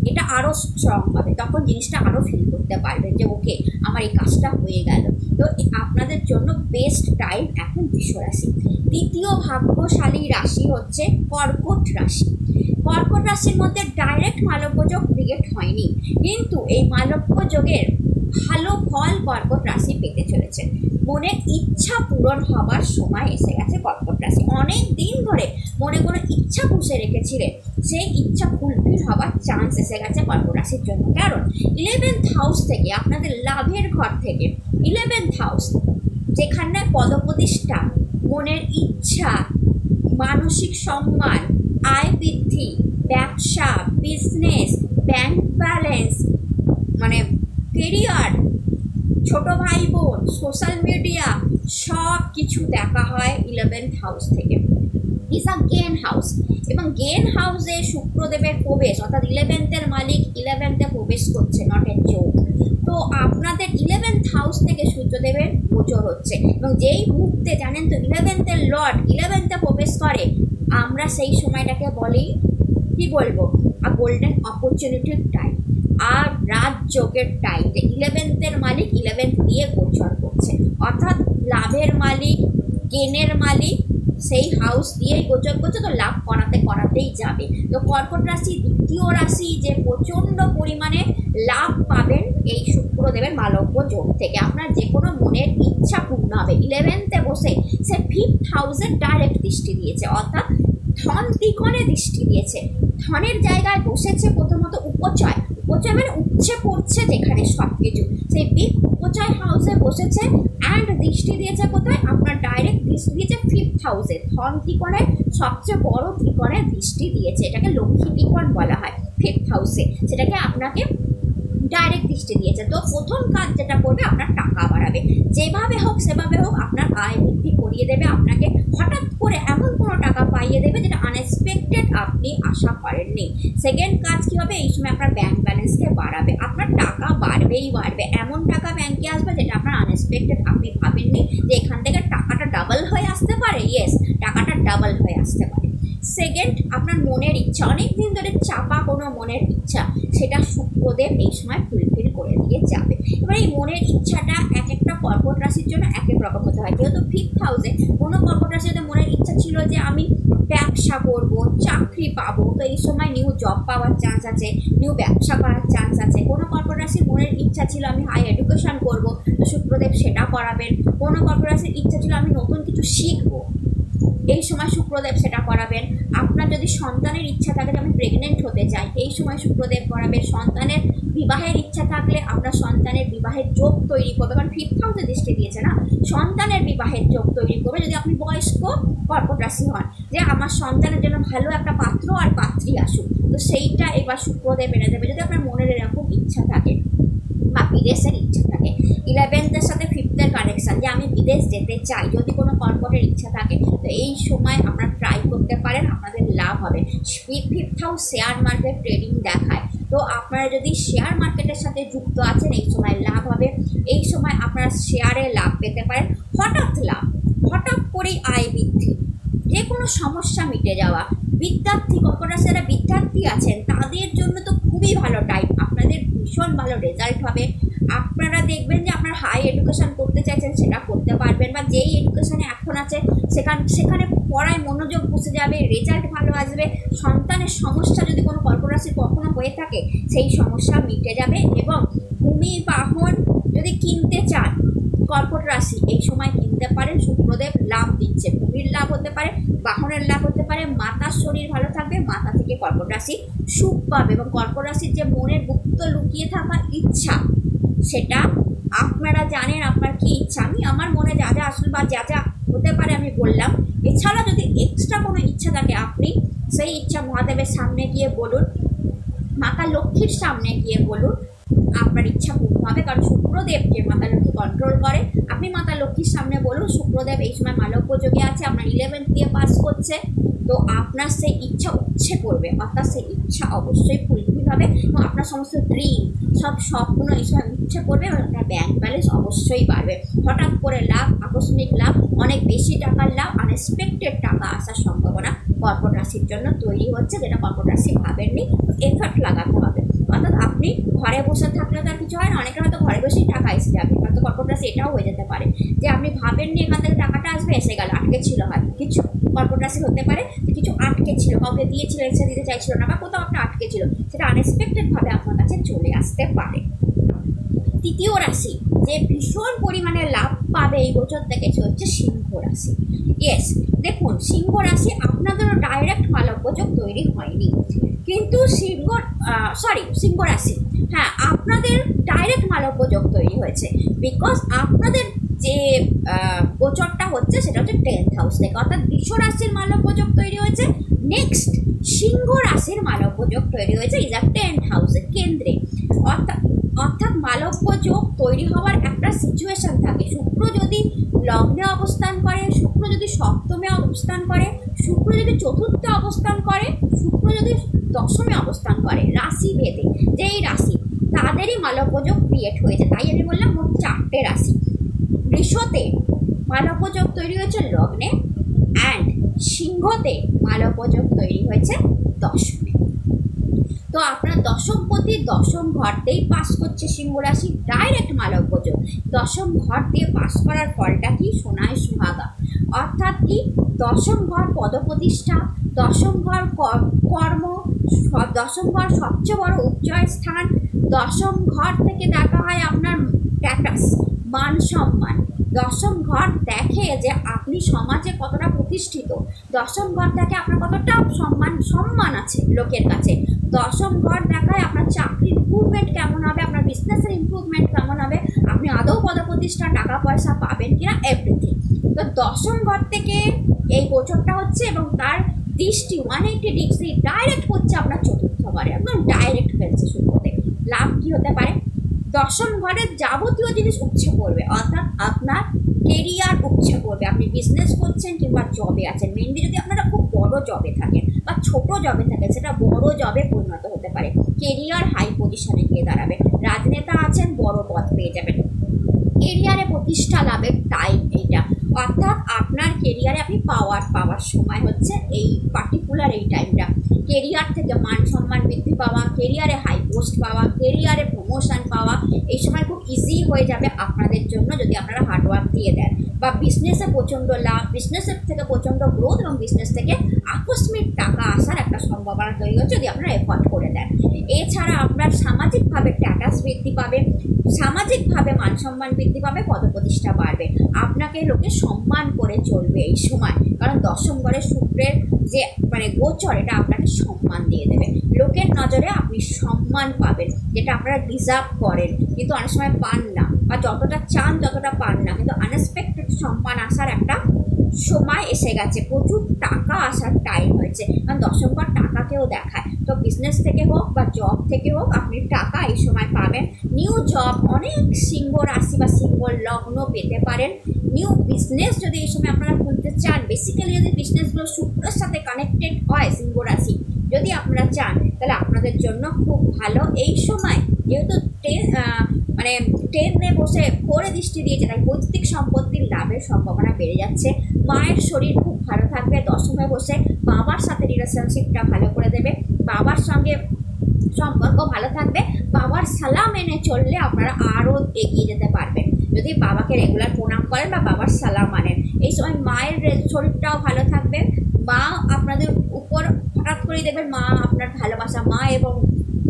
এটা আরও স্ট্রং হবে। তখন জিনিসটা আরও ফিল করতে পারবেন যে ওকে, আমার এই কাজটা হয়ে গেল। তো আপনাদের জন্য বেস্ট টাইম এখন বৃষ রাশি। দ্বিতীয় ভাগ্যশালী রাশি হচ্ছে কর্কট রাশি। কর্কট রাশির মধ্যে ডাইরেক্ট মালব্য যোগ ক্রিয়েট হয়নি, কিন্তু এই মালব্য যোগের ভালো ফল কর্কট রাশি পেতে চলেছে। মনের ইচ্ছা পূরণ হবার সময় এসে গেছে কর্কট রাশি। অনেক দিন ধরে মনে কোনো ইচ্ছা পুষে রেখেছিলেন, সেই ইচ্ছা ফুলফিল হবার চান্স এসে গেছে কর্কট রাশির জন্য। কারণ 11th হাউস থেকে, আপনাদের লাভের ঘর থেকে 11th হাউস, যেখানে পদপ্রতিষ্ঠা, মনের ইচ্ছা, মানসিক সম্মান, আয় বৃদ্ধি, ব্যবসা, বিজনেস, ব্যাংক ব্যালেন্স, মানে কেরিয়ার, ছোট ভাই বোন, সোশ্যাল মিডিয়া, সব কিছু দেখা হয় 11th হাউস থেকে। ইজ আ গেন হাউস, এবং গেন হাউসে শুক্রদেবের প্রবেশ, অর্থাৎ 11th মালিক 11th প্রবেশ করছে, নট এ যোগ। তো আপনাদের 11th হাউস থেকে সূর্যদেবের গোচর হচ্ছে, এবং যেই মুহূর্তে জানেন তো 11th লর্ড 11th প্রবেশ করে, আমরা সেই সময়টাকে বলি, কি বলবো, আ গোল্ডেন অপরচুনিটির টাইম, আর রাজযোগের টাইম। যে 11th মালিক 11th দিয়ে গোচর করছে, অর্থাৎ লাভের মালিক, গেনের মালিক সেই হাউস দিয়েই গোচর করছে, তো লাভ করাতেই যাবে। তো কর্কট রাশি দ্বিতীয় রাশি যে প্রচণ্ড পরিমাণে লাভ পাবেন এই শুক্রদেবের মালব্য যোগ থেকে। আপনার যে কোনো মনের ইচ্ছা পূর্ণ হবে। 11th বসে সে 5th হাউসের ডাইরেক্ট দৃষ্টি দিয়েছে, অর্থাৎ ধন ত্রিকোণে দৃষ্টি দিয়েছে। ধনের জায়গায় বসেছে প্রথমত উপচয়, উপচয় মানে উচ্ছে পড়ছে যেখানে সব কিছু, সেই উপচয় হাউসে বসেছে অ্যান্ড দৃষ্টি দিয়েছে কোথায়? আপনার ডাইরেক্ট দৃষ্টি দিয়েছে 5th হাউসে, ধন ত্রিকোণের সবচেয়ে বড় ত্রিকোণের দৃষ্টি দিয়েছে, এটাকে লক্ষ্মী ত্রিকোণ বলা হয়। 5th হাউসে সেটাকে আপনাকে ডাইরেক্ট দৃষ্টি দিয়েছে। তো প্রথম কাজ যেটা করবে, আপনার টাকা বাড়াবে, যেভাবে হোক সেভাবে হোক আপনার আয় বৃদ্ধি করিয়ে দেবে, আপনাকে হঠাৎ করে এমন কোনো টাকা পাইয়ে দেবে যেটা আনএক্সপেক্টেড আপনি আশা করেননি। সেকেন্ড কাজ কী হবে? এই সময় আপনার ব্যাংক ব্যালেন্সকে বাড়াবে, আপনার টাকা বাড়বেই বাড়বে, এমন টাকা ব্যাংকে আসবে যেটা আপনার আনএক্সপেক্টেড, আপনি ভাবেননি যে এখান থেকে টাকাটা ডাবল হয়ে আসতে পারে। ইয়েস, টাকাটা ডাবল হয়ে আসতে পারে। সেকেন্ড, আপনার মনের ইচ্ছা, অনেক দিন ধরে চাপা কোনো মনের ইচ্ছা, সেটা শুক্রদেব এই সময় ফুলফিল করে দিয়ে যাবে। এবার এই মনের ইচ্ছাটা এক একটা কর্কট রাশির জন্য এক এক রকম হতে হয়। যেহেতু 5th হাউসে কোনো কর্কট রাশিতে মনের ইচ্ছা ছিল যে আমি ব্যবসা করব, চাকরি পাবো, তো এই সময় নিউ জব পাওয়ার চান্স আছে, নিউ ব্যবসা করার চান্স আছে। কোনো কর্কট রাশির মনের ইচ্ছা ছিল আমি হাই এডুকেশন করব, তো শুক্রদেব সেটা করাবেন। কোনো কর্কট রাশির ইচ্ছা ছিল আমি নতুন কিছু শিখবো, এই সময় শুক্রদেব সেটা করাবেন। আপনার যদি সন্তানের ইচ্ছা থাকে যে আমি প্রেগনেন্ট হতে চাই, এই সময় শুক্রদেব করাবেন। সন্তানের বিবাহের ইচ্ছা থাকলে আপনার সন্তানের বিবাহের যোগ তৈরি করবে, কারণ 5th হাউসে দৃষ্টি দিয়েছে না, সন্তানের বিবাহের যোগ তৈরি করবে। যদি আপনি বয়স্ক কর্কট রাশি হন, যে আমার সন্তানের জন্য ভালো একটা পাত্র আর পাত্রী আসুক, তো সেইটা এবার শুক্রদেব এনে দেবে। যদি আপনার মনের এরকম ইচ্ছা থাকে বা বিদেশের ইচ্ছা থাকে, 11th সাথে 5th কানেকশান, যে আমি বিদেশ যেতে চাই, যদি কোনো কর্কটের ইচ্ছা থাকে, তো এই সময় আপনারা ট্রাই করতে পারেন, আপনাদের লাভ হবে। 5th house share market trading দেখায়, তো আপনারা যদি শেয়ার মার্কেটের সাথে যুক্ত আছেন, এই সময় লাভ হবে। এই সময় আপনারা শেয়ারে লাভ পেতে পারেন, হঠাৎ লাভ, হঠাৎ করেই আয় বৃদ্ধি, যে কোনো সমস্যা মিটে যাওয়া। বিদ্যার্থী, কর্কট রাশির যারা বিদ্যার্থী আছেন তাদের জন্য তো খুবই ভালো টাইম, আপনাদের ভীষণ ভালো রেজাল্ট হবে। আপনারা দেখবেন যে আপনার হাই এডুকেশন করতে চাইছেন সেটা করতে পারবেন, বা যেই এডুকেশনে এখন আছে সেখানে পড়ায় মনোযোগ বসে যাবে, রেজাল্ট ভালো আসবে। সন্তানের সমস্যা যদি কোনো কর্কট রাশি কখনো হয়ে থাকে, সেই সমস্যা মিটে যাবে। এবং ভূমি বাহন যদি কিনতে চান কর্কট রাশি, এই সময় কিনতে পারেন, শুক্রদেব লাভ দিচ্ছে, ভূমির লাভ হতে পারে, বাহনের লাভ হতে পারে, মাতার শরীর ভালো থাকবে, মাতা থেকে কর্কট রাশি সুখ পাবে। এবং কর্কট রাশির যে মনের গুপ্ত লুকিয়ে থাকা ইচ্ছা, সেটা আপনারা জানেন আপনার কি ইচ্ছা। আমি আমার মনে যা যা আসলে বা যা যা হতে পারে আমি বললাম। এছাড়া যদি এক্সট্রা কোনো ইচ্ছা থাকে, আপনি সেই ইচ্ছা মহাদেবের সামনে গিয়ে বলুন, মাতা লক্ষ্মীর সামনে গিয়ে বলুন, আপনার ইচ্ছা পূর্ণ হবে। কারণ শুক্রদেবকে মাতা লক্ষ্মী কন্ট্রোল করে। আপনি মাতা লক্ষ্মীর সামনে বলুন, শুক্রদেব এই সময় মালব্য যোগে আছে, আপনার 11th দিয়ে পাস করছে, তো আপনার সেই ইচ্ছা উচ্ছে করবে, অর্থাৎ সেই ইচ্ছা অবশ্যই ফুলফিল হবে এবং আপনার সমস্ত ড্রিম, সব স্বপ্ন এই সময় উচ্ছে করবে এবং আপনার ব্যাংক ব্যালেন্স অবশ্যই বাড়বে। হঠাৎ করে লাভ, আকস্মিক লাভ, অনেক বেশি টাকার লাভ, আনএক্সপেক্টেড টাকা আসার সম্ভাবনা কর্কট রাশির জন্য তৈরি হচ্ছে, যেটা কর্কট রাশি ভাবেননি। এফর্ট লাগাতে হবে, অর্থাৎ আপনি ঘরে বসে থাকলে তার কিছু হয় না, অনেকের হয়তো ঘরে বসেই টাকা এসে যাবে, হয়তো কর্কট রাশি এটাও হয়ে যেতে পারে যে আপনি ভাবেননি এখান থেকে টাকাটা আসবে, এসে গেল, আটকে ছিল। হয় কিছু কর্কট রাশি হতে পারে যে কিছু আটকে ছিল, কাউকে দিয়েছিল, এসে দিতে চাইছিল না, বা কোথাও একটা আটকে ছিল, সেটা আনএক্সপেক্টেডভাবে আপনার কাছে চলে আসতে পারে। তৃতীয় রাশি যে ভীষণ পরিমাণে লাভ পাবে এই বছর থেকে হচ্ছে সিংহ রাশি। ইয়েস, দেখুন সিংহ রাশি আপনাদেরও ডাইরেক্ট মালব্যযোগ তৈরি হয়নি, কিন্তু সিংহ রাশি, হ্যাঁ আপনাদের ডাইরেক্ট মালব্যযোগ তৈরি হয়েছে। বিকজ আপনাদের যে গোচরটা হচ্ছে সেটা হচ্ছে 10th হাউস থেকে, অর্থাৎ বৃষ রাশির মালব্যযোগ তৈরি হয়েছে। নেক্সট সিংহ রাশির মালব্যযোগ তৈরি হয়েছে ইজ 10th হাউসের কেন্দ্রে। অর্থাৎ মালব্য যোগ তৈরি হওয়ার একটা সিচুয়েশন থাকে। শুক্র যদি লগ্নে অবস্থান করে, শুক্র যদি সপ্তমে অবস্থান করে, শুক্র যদি চতুর্থে অবস্থান করে, শুক্র যদি দশমে অবস্থান করে, রাশি ভেদে যেই রাশি তাদেরই মালব্য যোগ ক্রিয়েট হয়েছে। তাই আমি বললাম মোট 4টে রাশি। বৃষতে মালব্য যোগ তৈরি হয়েছে লগ্নে, অ্যান্ড সিংহতে মালব্য যোগ তৈরি হয়েছে দশমে। তো আপনার দশমপতি দশম ঘর দিয়েই পাস করছে সিংহ রাশি, ডাইরেক্ট মালব্য যোগ। দশম ঘর দিয়ে পাস করার ফলটা কি? সোনায় সুহাগা। অর্থাৎ কি? দশম ঘর পদপ্রতিষ্ঠা, দশম ঘর কর্ম, দশম ঘর সবচেয়ে বড় উপজয় স্থান। দশম ঘর থেকে দেখা হয় আপনার স্ট্যাটাস, মান সম্মান। দশম ঘর দেখে যে আপনি সমাজে কতটা প্রতিষ্ঠিত, দশম ঘর দেখে আপনার কতটা সম্মান আছে লোকের কাছে। দশম ঘর দেখায় আপনার চাকরির ইমপ্রুভমেন্ট কেমন হবে, আপনার বিজনেসের ইমপ্রুভমেন্ট কেমন হবে, আপনি আদৌ প্রতিষ্ঠা, টাকা পয়সা পাবেন কিনা, এভরিথিং। তো দশম ঘর থেকে এই গোচরটা হচ্ছে এবং তার দৃষ্টি 180 ডিগ্রি ডাইরেক্ট হচ্ছে আপনার চতুর্থ ঘরে, একদম ডাইরেক্ট ফেলছে শুরুতে। লাভ কি হতে পারে? দশম ঘরের যাবতীয় জিনিস উপচে পড়বে, অর্থাৎ আপনার কেরিয়ার উপচে পড়বে। আপনি বিজনেস করছেন কিংবা জবে আছেন, মেনলি যদি আপনারা খুব বড় জবে থাকেন বা ছোট জবে থাকেন, সেটা বড় জবে পরিণত হতে পারে। কেরিয়ার হাই পজিশনে গিয়ে দাঁড়াবে। রাজনেতা আছেন, বড় পদ পেয়ে যাবেন। কেরিয়ারে প্রতিষ্ঠা লাভের টাইম এইটা, অর্থাৎ আপনার কেরিয়ারে আপনি পাওয়ার সময় হচ্ছে এই পার্টিকুলার এই টাইমটা। কেরিয়ার থেকে মান সম্মান বৃদ্ধি পাওয়া, কেরিয়ারে হাই পোস্ট পাওয়া, কেরিয়ারে প্রমোশন পাওয়া, এই সময় খুব ইজি হয়ে যাবে আপনাদের জন্য যদি আপনারা হার্ডওয়ার্ক দিয়ে দেন। বা বিজনেসে প্রচণ্ড লাভ, বিজনেসের থেকে প্রচণ্ড গ্রোথ এবং বিজনেস থেকে আকস্মিক টাকা আসার একটা সম্ভাবনা তৈরি হচ্ছে যদি আপনারা এফোর্ট করে দেন। এছাড়া আপনার সামাজিকভাবে স্ট্যাটাস বৃদ্ধি পাবে, সামাজিকভাবে মান সম্মান বৃদ্ধি পাবে, পদপ্রতিষ্ঠা বাড়বে, আপনাকে লোকে সম্মান করে চলবে এই সময়। কারণ দশম ঘরে শুক্রের যে গোচর, এটা আপনাকে সম্মান দিয়ে দেবে। লোকের নজরে আপনি সম্মান পাবেন, যেটা আপনারা ডিজার্ভ করেন কিন্তু অনেক সময় পান না, বা যতটা চান ততটা পান না। কিন্তু আনএক্সপেক্টেড সম্মান আসার একটা সময় এসে গেছে, প্রচুর টাকা আসার টাইম হয়েছে। কারণ দশম ঘর টাকাকেও দেখায়। তো বিজনেস থেকে হোক বা জব থেকে হোক, আপনি টাকা এই সময় পাবেন। নিউ জব অনেক সিংহ রাশি বা সিংহ লগ্ন পেতে পারেন। নিউ বিজনেস যদি এই সময় আপনারা খুলতে চান, বেসিক্যালি যদি বিজনেসগুলো শুক্রের সাথে কানেক্টেড হয়, সিংহ রাশি যদি আপনারা চান, তাহলে আপনাদের জন্য খুব ভালো এই সময়। যেহেতু ট্রেনে বসে করে দৃষ্টি দিয়েছে, তাই পৈতৃক সম্পত্তির লাভের সম্ভাবনা বেড়ে যাচ্ছে। মায়ের শরীর খুব ভালো থাকবে। দশমে বসে বাবার সাথে রিলেশনশিপটা ভালো করে দেবে, বাবার সঙ্গে সম্পর্ক ভালো থাকবে। বাবার সালাম মেনে চললে আপনারা আরও এগিয়ে যেতে পারবেন যদি বাবাকে রেগুলার প্রণাম করেন বা বাবার সালাম মানেন। এই সময় মায়ের শরীরটাও ভালো থাকবে। মা আপনাদের উপর হঠাৎ করেই দেখবেন, মা আপনার ভালোবাসা, মা এবং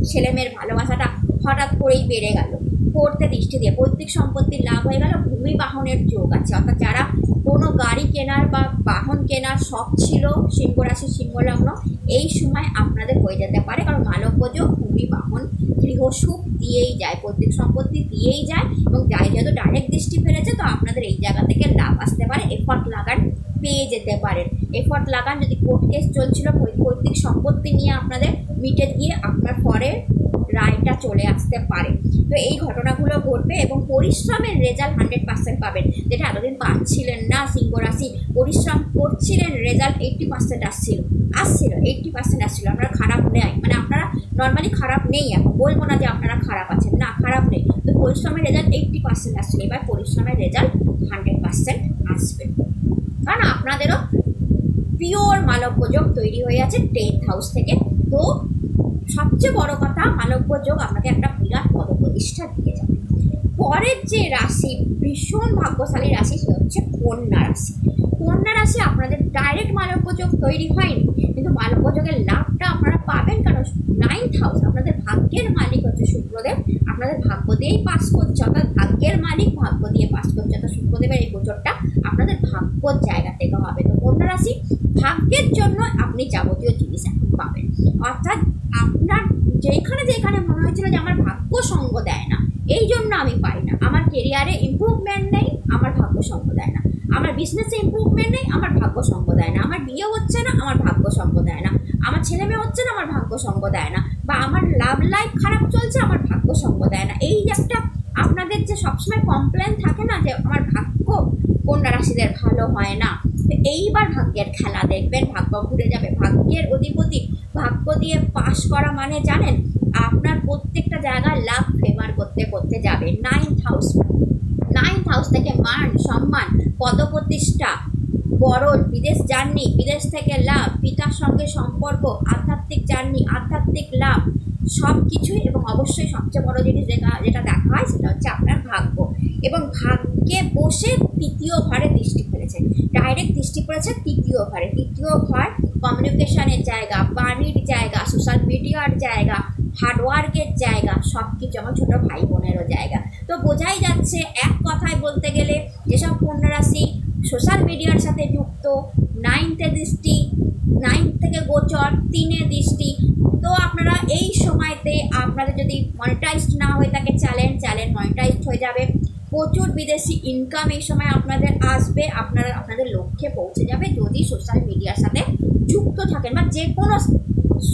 ছেলেমেয়ের ভালোবাসাটা হঠাৎ করেই বেড়ে গেল করতে দৃষ্টি দিয়ে। পৈতৃক সম্পত্তির লাভ হয়ে গেল। ভূমি বাহনের যোগ আছে, অর্থাৎ যারা কোনো গাড়ি কেনার বা বাহন কেনার শখ ছিল, সিংহ রাশি সিংহ লগ্ন, এই সময় আপনাদের হয়ে যেতে পারে। কারণ মালব্য যোগ ভূমি বাহন গৃহসুখ দিয়েই যায়, পৈতৃক সম্পত্তি দিয়েই যায়। এবং যাই যেহেতু ডাইরেক্ট দৃষ্টি ফেলেছে, তো আপনাদের এই জায়গা থেকে লাভ আসতে পারে। এফর্ট লাগান, পেয়ে যেতে পারেন। এফর্ট লাগান। যদি কোর্ট কেস চলছিল পৈতৃক সম্পত্তি নিয়ে, আপনাদের মিটে গিয়ে আপনার পরে রায়টা চলে আসতে পারে। তো এই ঘটনাগুলো ঘটবে এবং পরিশ্রমের রেজাল্ট 100% পাবেন, যেটা এতদিন পাচ্ছিলেন না। সিংহ রাশি পরিশ্রম করছিলেন, রেজাল্ট 80% আসছিল 80% আসছিল। আপনারা খারাপ নেই, আপনারা নর্মালি খারাপ নেই। এখন বলবো না যে আপনারা খারাপ আছেন, না, খারাপ নেই। তো পরিশ্রমের রেজাল্ট 80% আসছিল, এবার পরিশ্রমের রেজাল্ট 100% আসবে। কারণ আপনাদেরও পিওর মালব্য যোগ তৈরি হয়ে আছে 10th হাউস থেকে। তো সবচেয়ে বড় কথা, মালব্য যোগ আপনাকে একটা বিরাট পদপ্রতিষ্ঠা দিয়ে যাবে। পরের যে রাশি ভীষণ ভাগ্যশালী রাশি, সে হচ্ছে কন্যা রাশি। কন্যা রাশি আপনাদের ডাইরেক্ট মালব্য যোগ তৈরি হয়নি, কিন্তু মালব্য যোগের লাভটা আপনারা পাবেন। কারণ 9th হাউস, আপনাদের ভাগ্যের মালিক হচ্ছে শুক্রদেব, আপনাদের ভাগ্য দিয়েই পাস করছে, অর্থাৎ ভাগ্যের মালিক ভাগ্য দিয়ে পাস করছে। অর্থাৎ শুক্রদেবের এই গোচরটা আপনাদের ভাগ্যর জায়গা থেকে হবে। তো কন্যা রাশি ভাগ্যের জন্য আপনি যাবতীয় জিনিস এখন পাবেন। অর্থাৎ আপনার যেখানে মনে হয়েছিল যে আমার ভাগ্য সঙ্গ দেয় না, এই জন্য আমি পাই না, আমার কেরিয়ারে ইমপ্রুভমেন্ট নেই, আমার ভাগ্য সঙ্গ দেয় না, আমার বিজনেসে ইমপ্রুভমেন্ট নেই, আমার ভাগ্য সঙ্গ দেয় না, আমার বিয়ে হচ্ছে না, আমার ভাগ্য সঙ্গ দেয় না, আমার ছেলে মেয়ে হচ্ছে না, আমার ভাগ্য সঙ্গ দেয় না, বা আমার লাভ লাইফ খারাপ চলছে, আমার ভাগ্য সঙ্গ দেয় না। এই একটা আপনাদের যে সবসময় কমপ্লেন থাকে না যে আমার ভাগ্য কন্যা রাশিদের ভালো হয় না, এইবার ভাগ্যের খেলা দেখবেন, ভাগ্য ঘুরে যাবে। ভাগ্যের অধিপতি ভাগ্য দিয়ে পাশ করা মানে জানেন, আপনার প্রত্যেকটা জায়গায় লাভ ফেভার করতে করতে যাবে। 9th হাউস থেকে মান সম্মান, পদপ্রতিষ্ঠা, বড় বিদেশ জার্নি, বিদেশ থেকে লাভ, পিতার সঙ্গে সম্পর্ক, আধ্যাত্মিক জার্নি, আধ্যাত্মিক লাভ, সব কিছুই। এবং অবশ্যই সবচেয়ে বড় জিনিস যেটা দেখা হয় সেটা হচ্ছে আপনার ভাগ্য। এবং ভাগ্যে বসে তৃতীয় ঘরে দৃষ্টি ফেলেছে, ডাইরেক্ট দৃষ্টি পড়েছে তৃতীয় ঘরে। তৃতীয় ঘর কমিউনিকেশনের জায়গা, বাণীর জায়গা, সোশ্যাল মিডিয়ার জায়গা, হার্ডওয়ার্কের জায়গা, সব কিছু, আমার ছোটো ভাই বোনেরও জায়গা। তো বোঝাই যাচ্ছে এক কথায় বলতে গেলে, যেসব কন্যা রাশি সোশ্যাল মিডিয়ার সাথে যুক্ত, 9th-এ দৃষ্টি, 9th থেকে গোচর, 3-এ দৃষ্টি, তো আপনারা এই সময়তে আপনাদের যদি মনিটাইজড না হয়ে থাকে চ্যানেল মনিটাইজড হয়ে যাবে। প্রচুর বিদেশি ইনকাম এই সময় আপনাদের আসবে, আপনারা আপনাদের লক্ষ্যে পৌঁছে যাবে যদি সোশ্যাল মিডিয়ার সাথে যুক্ত থাকেন বা যে কোনো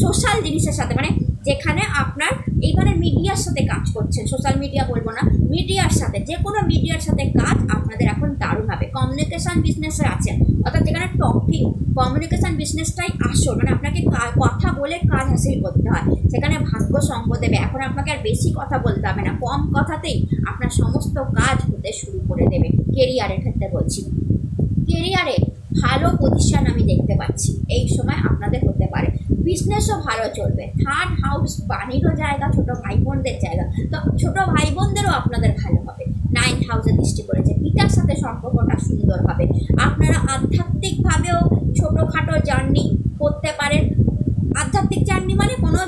সোশ্যাল জিনিসের সাথে, মানে যেখানে আপনার এইখানে মিডিয়ার সাথে কাজ করছেন, সোশ্যাল মিডিয়া বলবো না, মিডিয়ার সাথে, যে কোনো মিডিয়ার সাথে কাজ আপনাদের এখন দারুণ হবে। কমিউনিকেশান বিজনেসে আছেন, অর্থাৎ যেখানে টকিং, কমিউনিকেশান বিজনেসটাই আসল, মানে আপনাকে কথা বলে কাজ হাসিল করতে হয়, সেখানে ভাগ্য সঙ্গ দেবে। এখন আপনাকে আর বেশি কথা বলতে হবে না, কম কথাতেই আপনার সমস্ত কাজ হতে শুরু করে দেবে। কেরিয়ারের ক্ষেত্রে বলছি, কেরিয়ারে ভালো পজিশন আমি দেখতে পাচ্ছি এই সময় আপনাদের হতে পারে। বিজনেসও ভালো চলবে। থার্ড হাউস বাণীরও জায়গা, ছোটো ভাই বোনদের জায়গা, তো ছোটো ভাই বোনদেরও আপনাদের ভালো হবে। 9th হাউসে দৃষ্টি করেছে, পিতার সাথে সম্পর্কটা সুন্দর হবে। আপনারা আধ্যাত্মিকভাবেও ছোটোখাটো জার্নি করতে পারেন। আধ্যাত্মিক জার্নি মানে কোনো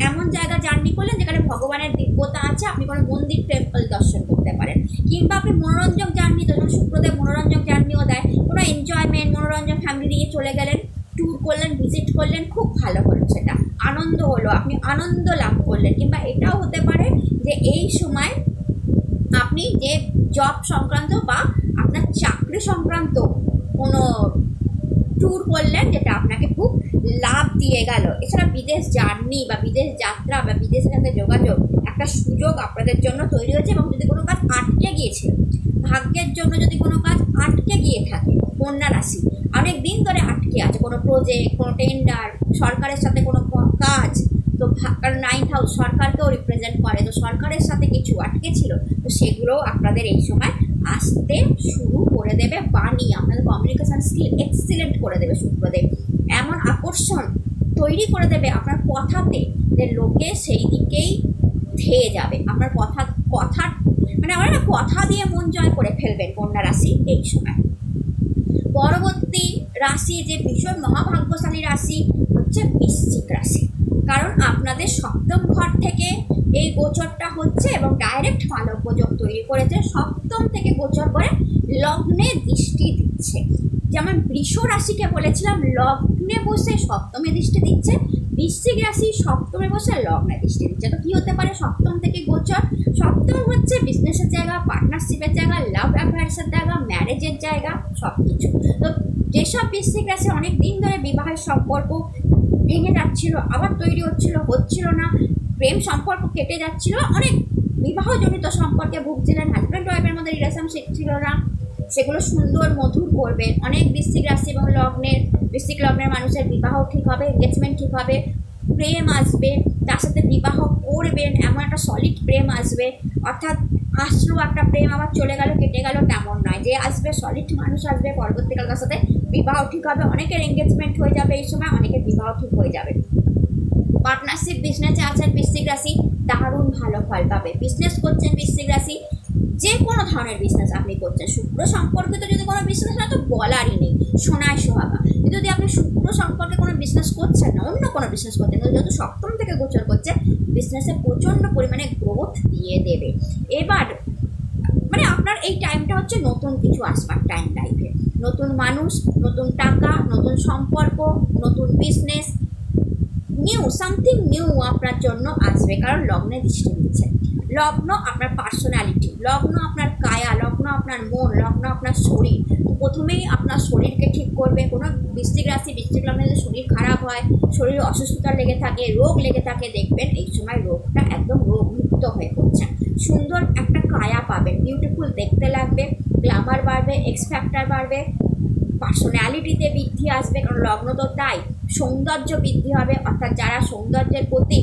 এমন জায়গা জার্নি করলেন যেখানে ভগবানের দিব্যতা আছে, আপনি কোনো মন্দির টেম্পল দর্শন করতে পারেন। কিংবা আপনি মনোরঞ্জক জার্নি, যখন শুক্রদেব মনোরঞ্জক জার্নিও দেয়, কোনো এনজয়মেন্ট মনোরঞ্জন ফ্যামিলি নিয়ে চলে গেলেন, ট্যুর করলেন, ভিজিট করলেন, খুব ভালো হলো, সেটা আনন্দ হলো, আপনি আনন্দ লাভ করলেন। কিংবা এটাও হতে পারে যে এই সময় আপনি যে জব সংক্রান্ত বা আপনার চাকরি সংক্রান্ত কোনো ট্যুর করলেন যেটা আপনাকে খুব লাভ দিয়ে গেল। এছাড়া বিদেশ জার্নি বা বিদেশ যাত্রা বা বিদেশের সাথে যোগাযোগ একটা সুযোগ আপনাদের জন্য তৈরি হয়েছে। এবং যদি কোনো কাজ আটকে গিয়েছে, ভাগ্যের জন্য যদি কোনো কাজ আটকে গিয়ে থাকে, কন্যা রাশি অনেক দিন ধরে আটকে আছে, কোনো প্রজেক্ট, কোনো টেন্ডার, সরকারের সাথে কোনো কাজ, তো কারণ 9th হাউস সরকারকেও রিপ্রেজেন্ট করে, তো সরকারের সাথে কিছু আটকে ছিল, তো সেগুলোও আপনাদের এই সময় আসতে শুরু করে দেবে। বাণী, আপনাদের কমিউনিকেশান স্কিল এক্সিলেন্ট করে দেবে শুক্রদেব, এমন আকর্ষণ তৈরি করে দেবে আপনার কথাতে যে লোকে সেই দিকেই ধেয়ে যাবে। আপনার কথা মানে আমরা না কথা দিয়ে মন জয় করে ফেলবেন কন্যা রাশি এই সময়। পরবর্তী রাশি যে ভীষণ মহাভাগ্যশালী রাশি হচ্ছে বৃশ্চিক রাশি, কারণ আপনাদের সপ্তম ঘর থেকে এই গোচরটা হচ্ছে এবং ডাইরেক্ট মালব্য যোগ তৈরি করেছে। সপ্তম থেকে গোচর করে লগ্নে দৃষ্টি দিচ্ছে। যেমন বৃষ রাশিকে বলেছিলাম লগ্নে বসে সপ্তমে দৃষ্টি দিচ্ছে, বৃশ্চিক রাশি সপ্তমে বসে লগ্নে দৃষ্টি দিচ্ছে। তো কী হতে পারে সপ্তম থেকে গোচর? সপ্তম হচ্ছে বিজনেসের জায়গা, পার্টনারশিপের জায়গা, লাভ অ্যাফেয়ার্সের জায়গা, ম্যারেজের জায়গা, সব কিছু। তো যেসব বৃশ্চিক রাশি অনেক দিন ধরে বিবাহের সম্পর্ক ভেঙে যাচ্ছিল, আবার তৈরি হচ্ছিল না, প্রেম সম্পর্ক কেটে যাচ্ছিল, অনেক বিবাহজনিত সম্পর্কে ভুগছিলেন, হাজব্যান্ড ওয়াইফের মধ্যে রিলেশনশিপ ছিল না, সেগুলো সুন্দর মধুর করবেন। অনেক বৃশ্চিক রাশি এবং বৃশ্চিক লগ্নের মানুষের বিবাহ ঠিক হবে, এঙ্গেজমেন্ট ঠিক হবে, প্রেম আসবে, তার সাথে বিবাহ করবেন, এমন একটা সলিড প্রেম আসবে। অর্থাৎ আসলো একটা প্রেম আবার চলে গেল কেটে গেল তেমন নয়, যে আসবে সলিড মানুষ আসবে, পরবর্তীকাল তার সাথে বিবাহ ঠিক হবে। অনেকের এঙ্গেজমেন্ট হয়ে যাবে এই সময়, অনেকের বিবাহ ঠিক হয়ে যাবে। পার্টনারশিপ বিজনেসে আছেন বৃশ্চিক রাশি, দারুণ ভালো ফল পাবে। বিজনেস করছেন বৃশ্চিক রাশি, যে কোনো ধরনের বিজনেস আপনি করছেন, শুক্র সম্পর্কিত যদি কোনো বিজনেস হয় তো বলারই নেই, সোনায় সোহাগা। যদি আপনি শুক্র সম্পর্কে কোনো বিজনেস করছেন না, অন্য কোনো বিজনেস করছেন, যেহেতু সপ্তম থেকে গোচর করছে, বিজনেসে প্রচণ্ড পরিমাণে গ্রোথ দিয়ে দেবে। এবার মানে আপনার এই টাইমটা হচ্ছে নতুন কিছু আসবার টাইম লাইফে, নতুন মানুষ, নতুন টাকা, নতুন সম্পর্ক, নতুন বিজনেস, সামথিং নিউ আপনার জন্য আসবে, কারণ লগ্নে দৃষ্টি দিচ্ছে। লগ্ন আপনার পার্সোনালিটি, লগ্ন আপনার কায়া, লগ্ন আপনার মন, লগ্ন আপনার শরীর। প্রথমেই আপনার শরীরকে ঠিক করবে। কোনো বৃশ্চিক রাশি বৃশ্চিক লগ্নে যদি শরীর খারাপ হয়, শরীরে অসুস্থতা লেগে থাকে, রোগ লেগে থাকে, দেখবেন এই সময় রোগটা একদম রোগমুক্ত হয়ে পড়ছে। সুন্দর একটা কায়া পাবেন, বিউটিফুল দেখতে লাগবে, গ্ল্যামার বাড়বে, এক্স ফ্যাক্টর বাড়বে, পার্সোনালিটিতে বৃদ্ধি আসবে, কারণ লগ্ন তো তাই, সৌন্দর্য বৃদ্ধি হবে। অর্থাৎ যারা সৌন্দর্যের প্রতি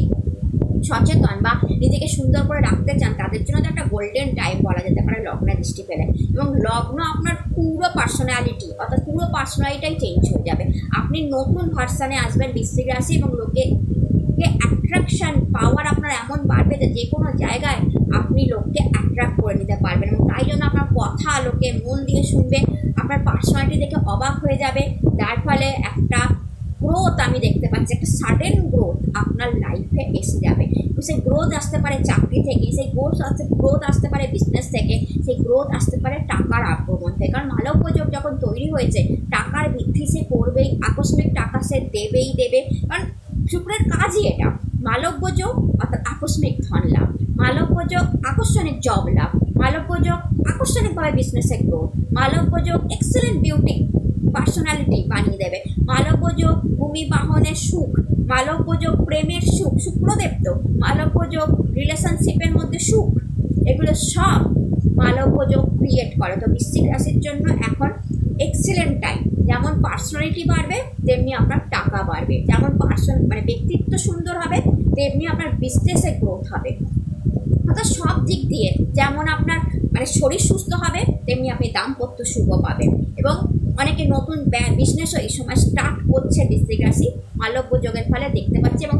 সচেতন বা নিজেকে সুন্দর করে রাখতে চান, তাদের জন্য তো একটা গোল্ডেন টাইম বলা যেতে পারে লগ্নে দৃষ্টি পেলে। এবং লগ্ন আপনার পুরো পার্সোনালিটি, অর্থাৎ পুরো পার্সোনালিটাই চেঞ্জ হয়ে যাবে। আপনি নতুন ভার্সানে আসবেন বৃশ্চিক রাশি, এবং লোকে অ্যাট্রাকশান পাওয়ার আপনার এমন বাড়বে যে কোনো জায়গায় আপনি লোককে অ্যাট্রাক্ট করে নিতে পারবেন। এবং তাই জন্য আপনার কথা লোকে মন দিয়ে শুনবে, আপনার পার্সোনালিটি দেখে অবাক হয়ে যাবে, যার ফলে একটা গ্রোথ আমি দেখতে পাচ্ছি, একটা সাডেন গ্রোথ আপনার লাইফে এসে যাবে। সেই গ্রোথ আসতে পারে চাকরি থেকে, সেই গ্রোথ আসতে পারে বিজনেস থেকে, সেই গ্রোথ আসতে পারে টাকার আগমন থেকে। কারণ মালব্য যোগ যখন তৈরি হয়েছে, টাকার বৃদ্ধি সে করবেই, আকস্মিক টাকা সে দেবেই দেবে, কারণ শুক্রের কাজই এটা। মালব্য যোগ অর্থাৎ আকস্মিক ধন লাভ, মালব্যযোগ আকস্মিক জব লাভ, মালব্যযোগ আকস্মিকভাবে বিজনেসে গ্রোথ, মালব্যযোগ এক্সেলেন্ট বিউটি পার্সোনালিটি বানিয়ে দেবে, মালব্যযোগ ভূমি বাহনের সুখ, মালব্যযোগ প্রেমের সুখ, শুক্রদেব তো মালব্যযোগ রিলেশনশিপের মধ্যে সুখ, এগুলো সব মালব্যযোগ ক্রিয়েট করে। তো বৃশ্চিক রাশির জন্য এখন এক্সেলেন্ট টাইম। যেমন পার্সোনালিটি বাড়বে তেমনি আপনার টাকা বাড়বে, যেমন ব্যক্তিত্ব সুন্দর হবে তেমনি আপনার বিজনেসে গ্রোথ হবে। অর্থাৎ সব দিক দিয়ে যেমন আপনার শরীর সুস্থ হবে তেমনি আপনি দাম্পত্য সুখ পাবেন। এবং অনেকে নতুন বিজনেসও এই সময় স্টার্ট করছে বৃশ্চিক রাশি মালব্যযোগের ফলে দেখতে পাচ্ছি। এবং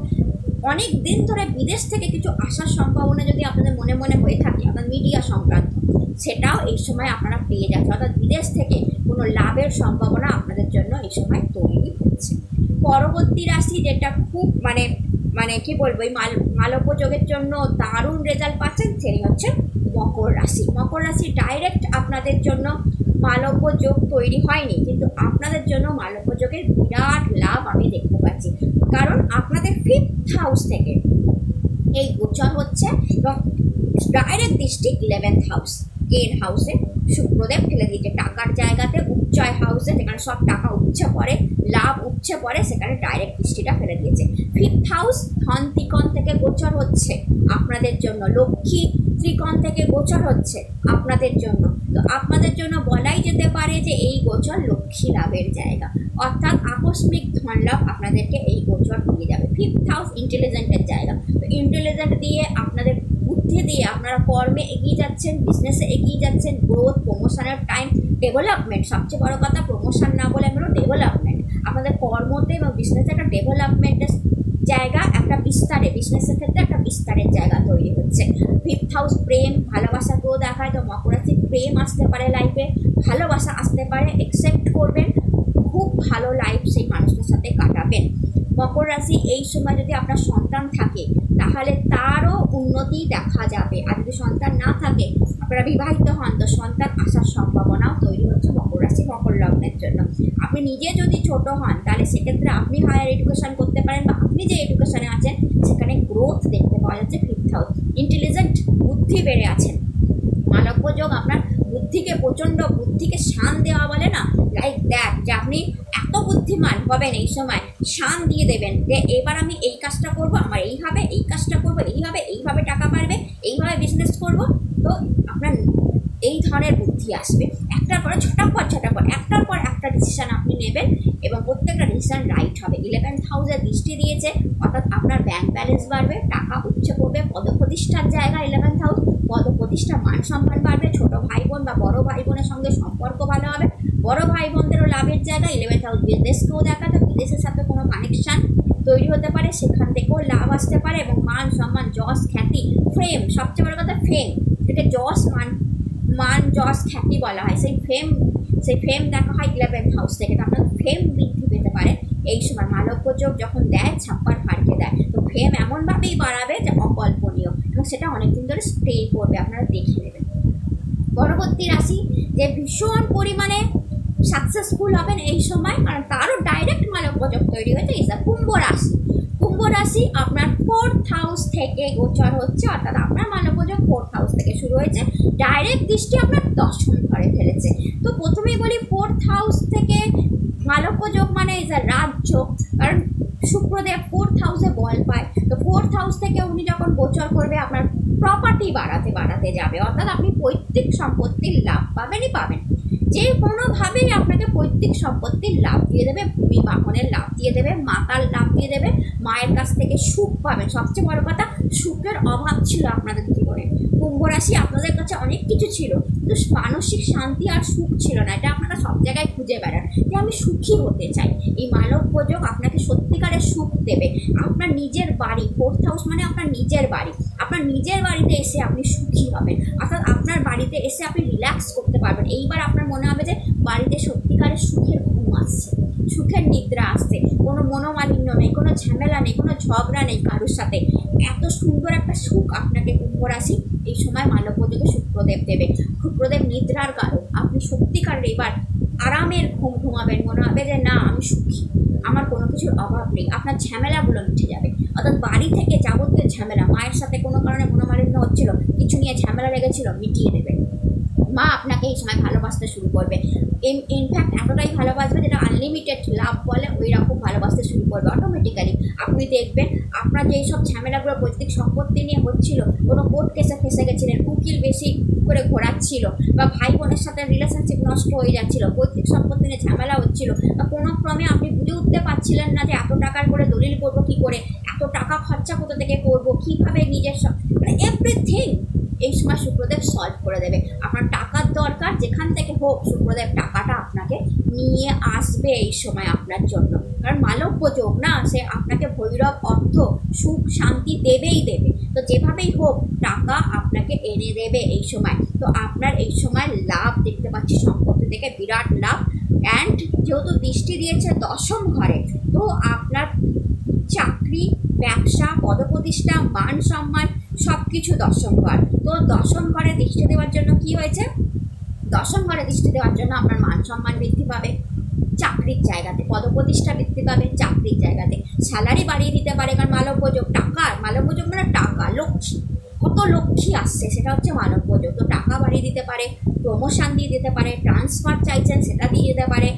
অনেক দিন ধরে বিদেশ থেকে কিছু আসার সম্ভাবনা যদি আপনাদের মনে মনে হয়ে থাকে, আপনার মিডিয়া সংক্রান্ত, সেটাও এই সময় আপনারা পেয়ে যাচ্ছে। অর্থাৎ বিদেশ থেকে কোনো লাভের সম্ভাবনা আপনাদের জন্য এই সময় তৈরি হচ্ছে। পরবর্তী রাশি যেটা খুব কি বলবো, এই মালব্যযোগের জন্য দারুণ রেজাল্ট পাচ্ছেন, সেটি হচ্ছে মকর রাশি। মকর রাশি ডাইরেক্ট আপনাদের জন্য মালব্যযোগ তৈরি হয়নি, কিন্তু আপনাদের জন্য মালব্যযোগের বিরাট লাভ আমি দেখতে পাচ্ছি। কারণ আপনাদের 5th হাউস থেকে এই গোচর হচ্ছে এবং ডাইরেক্ট দৃষ্টি 11th হাউস গেন হাউসে শুক্রদেব ফেলে দিয়েছে। টাকার জায়গাতে উচ্চয় হাউসে, যেখানে সব টাকা উপচে পড়ে, লাভ উপচে পড়ে, সেখানে ডাইরেক্ট দৃষ্টিটা ফেলে দিয়েছে। 5th হাউস ধন ত্রিকোণ থেকে গোচর হচ্ছে আপনাদের জন্য, লক্ষ্মী ত্রিকোণ থেকে গোচর হচ্ছে আপনাদের জন্য। তো আপনাদের জন্য বলাই যেতে পারে যে এই গোচর লক্ষ্মী লাভের জায়গা, অর্থাৎ আকস্মিক ধন লাভ আপনাদেরকে এই গোচর দিয়ে যাবে। 5th হাউস ইন্টেলিজেন্টের জায়গা, তো ইন্টেলিজেন্ট দিয়ে আপনাদের বুদ্ধি দিয়ে আপনারা কর্মে এগিয়ে যাচ্ছেন, বিজনেসে এগিয়ে যাচ্ছেন, গ্রোথ, প্রমোশনের টাইম, ডেভেলপমেন্ট, সবচেয়ে বড় কথা প্রমোশন না বলে আমরা ডেভেলপমেন্ট, আপনাদের কর্মতে এবং বিজনেসে একটা ডেভেলপমেন্টের জায়গা, একটা বিস্তারে, বিজনেসের ক্ষেত্রে একটা বিস্তারের জায়গা তৈরি হচ্ছে। 5th হাউস প্রেম ভালোবাসাকেও দেখায়, তো মকর রাশি প্রেম আসতে পারে লাইফে, ভালোবাসা আসতে পারে, অ্যাকসেপ্ট করবেন, খুব ভালো লাইফ সেই মানুষটার সাথে কাটাবেন। মকর রাশি এই সময় যদি আপনার সন্তান থাকে তাহলে তারও উন্নতি দেখা যাবে, আর যদি সন্তান না থাকে, আপনারা বিবাহিত হন, তো সন্তান আসার সম্ভাবনাও তৈরি হচ্ছে মকর রাশি মকর লগ্নের জন্য। আপনি নিজে যদি ছোট হন তাহলে সেক্ষেত্রে আপনি হায়ার এডুকেশন করতে পারেন, বা আপনি যে এডুকেশনে আছেন সেখানে গ্রোথ দেখতে পাওয়া যাচ্ছে। 5th হাউস ইন্টেলিজেন্ট, বুদ্ধি বেড়ে আছেন। মালব্যযোগ আপনার বুদ্ধিকে, প্রচণ্ড বুদ্ধিকে শান দেওয়া বলে না, লাইক দ্যাট, যে আপনি এত বুদ্ধিমান হবেন এই সময়, শান দিয়ে দেবেন যে এবার আমি এই কাজটা করব, আমার এইভাবে এই কাজটা করব, এইভাবে টাকা পারবে, এইভাবে বিজনেস করব। তো আপনার এই ধরনের বুদ্ধি আসবে, একটার পর একটার পর একটা ডিসিশন আপনি নেবেন এবং প্রত্যেকটা ডিসিশন রাইট হবে। 11th হাউসে দৃষ্টি দিয়েছে, অর্থাৎ আপনার ব্যাংক ব্যালেন্স বাড়বে, টাকা উপচে পড়বে, পদপ্রতিষ্ঠার জায়গা 11th হাউস, পদপ্রতিষ্ঠা, মান সম্মান বাড়বে, ছোট ভাই বোন বা বড় ভাই বোনের সঙ্গে সম্পর্ক ভালো হবে, বড় ভাই বোনদেরও লাভের জায়গা। 11th হাউস বিদেশকেও দেখাতে, বিদেশের সাথে কোনো কানেকশান তৈরি হতে পারে, সেখান থেকেও লাভ আসতে পারে। এবং মান সম্মান, যশ, খ্যাতি, ফেম, সবচেয়ে বড় কথা ফেম, যেটা যশ, মান যশ খ্যাতি বলা হয়, সেই ফেম দেখা হয় 11th হাউস থেকে। তো আপনার ফেম বৃদ্ধি পেতে পারে এই সময়। মালব্যযোগ যখন দেয়, ছাপ্পার ফাড়কে দেয়, তো ফেম এমনভাবেই বাড়াবে যে অকল্পনীয়, এবং সেটা অনেকদিন ধরে স্টে করবে, আপনারা দেখে নেবেন। পরবর্তী রাশি যে ভীষণ পরিমাণে সাকসেসফুল হবেন এই সময়, কারণ তারও ডাইরেক্ট মালব্যযোগ তৈরি হয়েছে, এই কুম্ভ রাশি। কুম্ভ রাশি আপনার 4th হাউস থেকে গোচর হচ্ছে, অর্থাৎ আপনার মালব্যযোগ 4th হাউস থেকে শুরু হয়েছে, ডাইরেক্ট দৃষ্টি আপনার 10ম ঘরে ফেলেছে। তো প্রথমেই বলি 4th হাউস থেকে মালব্যযোগ মানে ইজ আ রাজযোগ, কারণ শুক্রদেব 4th হাউসে বল পায়। তো 4th হাউস থেকে উনি যখন গোচর করবে আপনার প্রপার্টি বাড়াতে যাবে, অর্থাৎ আপনি পৈতৃক সম্পত্তির লাভ পাবেনই পাবেন, যে কোনোভাবেই আপনাকে পৈতৃক সম্পত্তির লাভ দিয়ে দেবে, ভূমি বাহনের লাভ দিয়ে দেবে, মাতার লাভ দিয়ে দেবে, মায়ের কাছ থেকে সুখ পাবেন। সবচেয়ে বড় কথা, সুখের অভাব ছিল আপনাদের জীবনে। কুম্ভ রাশি আপনাদের কাছে অনেক কিছু ছিল, কিন্তু মানসিক শান্তি আর সুখ ছিল না, এটা আপনারা সব জায়গায় খুঁজে বেড়ান যে আমি সুখী হতে চাই। এই মালব্যযোগ আপনাকে সত্যিকারের সুখ দেবে। আপনার নিজের বাড়ি, 4th হাউস মানে আপনার নিজের বাড়ি, আপনার নিজের বাড়িতে এসে আপনি সুখী হবেন, অর্থাৎ আপনার বাড়িতে এসে আপনি রিল্যাক্স করতে পারবেন। এইবার আপনার মনে হবে যে বাড়িতে সত্যিকারের সুখের ঘুম আসছে, সুখের নিদ্রা আসছে, কোনো মনোমালিন্য নেই, কোনো ঝামেলা নেই, কোনো ঝগড়া নেই কারোর সাথে। এত সুন্দর একটা সুখ আপনাকে কুম্ভ রাশি এই সময় মালব্যযোগে শুক্রদেব দেবে। শুক্রদেব নিদ্রার কারণ, আপনি সত্যিকারের এবার আরামের ঘুম ঘুমাবেন, মনে হবে যে না আমি সুখী। আমার কোনো কিছুর অভাব নেই, আপনার ঝামেলাগুলো মিটে যাবে। অর্থাৎ বাড়ি থেকে যাবতীয় ঝামেলা, মায়ের সাথে কোনো কারণে মনোমালিন্য হচ্ছিল, কিছু নিয়ে ঝামেলা লেগেছিল, মিটিয়ে দেবে। মা আপনাকে এই সময় ভালোবাসতে শুরু করবে, ইনফ্যাক্ট এতটাই ভালোবাসবে যেটা আনলিমিটেড লাভ বলে, ওই রকম ভালোবাসতে শুরু করবে অটোমেটিক্যালি। আপনি দেখবেন আপনার যেই সব ঝামেলাগুলো পৈতৃক সম্পত্তি নিয়ে হচ্ছিল, কোনো কোর্ট কেসে ফেসে গেছিলেন, উকিল বেশি করে ঘোরাচ্ছিল, বা ভাই বোনের সাথে রিলেশনশিপ নষ্ট হয়ে যাচ্ছিল, পৈতৃক সম্পত্তি নিয়ে ঝামেলা হচ্ছিল, বা কোনো ক্রমে আপনি বুঝে উঠতে পারছিলেন না যে এত টাকার করে দলিল করবো কী করে, এত টাকা খরচা কোথা থেকে করবো, কীভাবে নিজের মানে এভরিথিং এই সময় শুক্রদেব সলভ করে দেবে। আপনার টাকার দরকার, যেখান থেকে হোক শুক্রদেব টাকাটা আপনাকে নিয়ে আসবে এই সময় আপনার জন্য। কারণ মালব্য যোগ না, সে আপনাকে ভৈরব অর্থ সুখ শান্তি দেবেই দেবে। তো যেভাবেই হোক টাকা আপনাকে এনে দেবে এই সময়। তো আপনার এই সময় লাভ দেখতে পাচ্ছি, সম্পত্তি থেকে বিরাট লাভ। অ্যান্ড যেহেতু দৃষ্টি দিয়েছে দশম ঘরে, তো আপনার চাকরি, ব্যবসা, পদপ্রতিষ্ঠা, মান সম্মান সব কিছু দশম ঘর। তো দশম ঘরে দৃষ্টি দেওয়ার জন্য কি হয়েছে, দশম ঘরে দৃষ্টি দেওয়ার জন্য আপনার মান সম্মান বৃদ্ধি পাবে, চাকরির জায়গাতে পদপ্রতিষ্ঠা বৃদ্ধি পাবে, চাকরির জায়গাতে স্যালারি বাড়িয়ে দিতে পারে। কারণ মালব্যযোগ, টাকার মালব্যযোগ মানে টাকা, লক্ষ্মী, কত লক্ষ্মী আসছে সেটা হচ্ছে মালব্যযোগ। তো টাকা বাড়িয়ে দিতে পারে, প্রমোশন দিয়ে দিতে পারে, ট্রান্সফার চাইছেন সেটা দিয়ে দিতে পারে,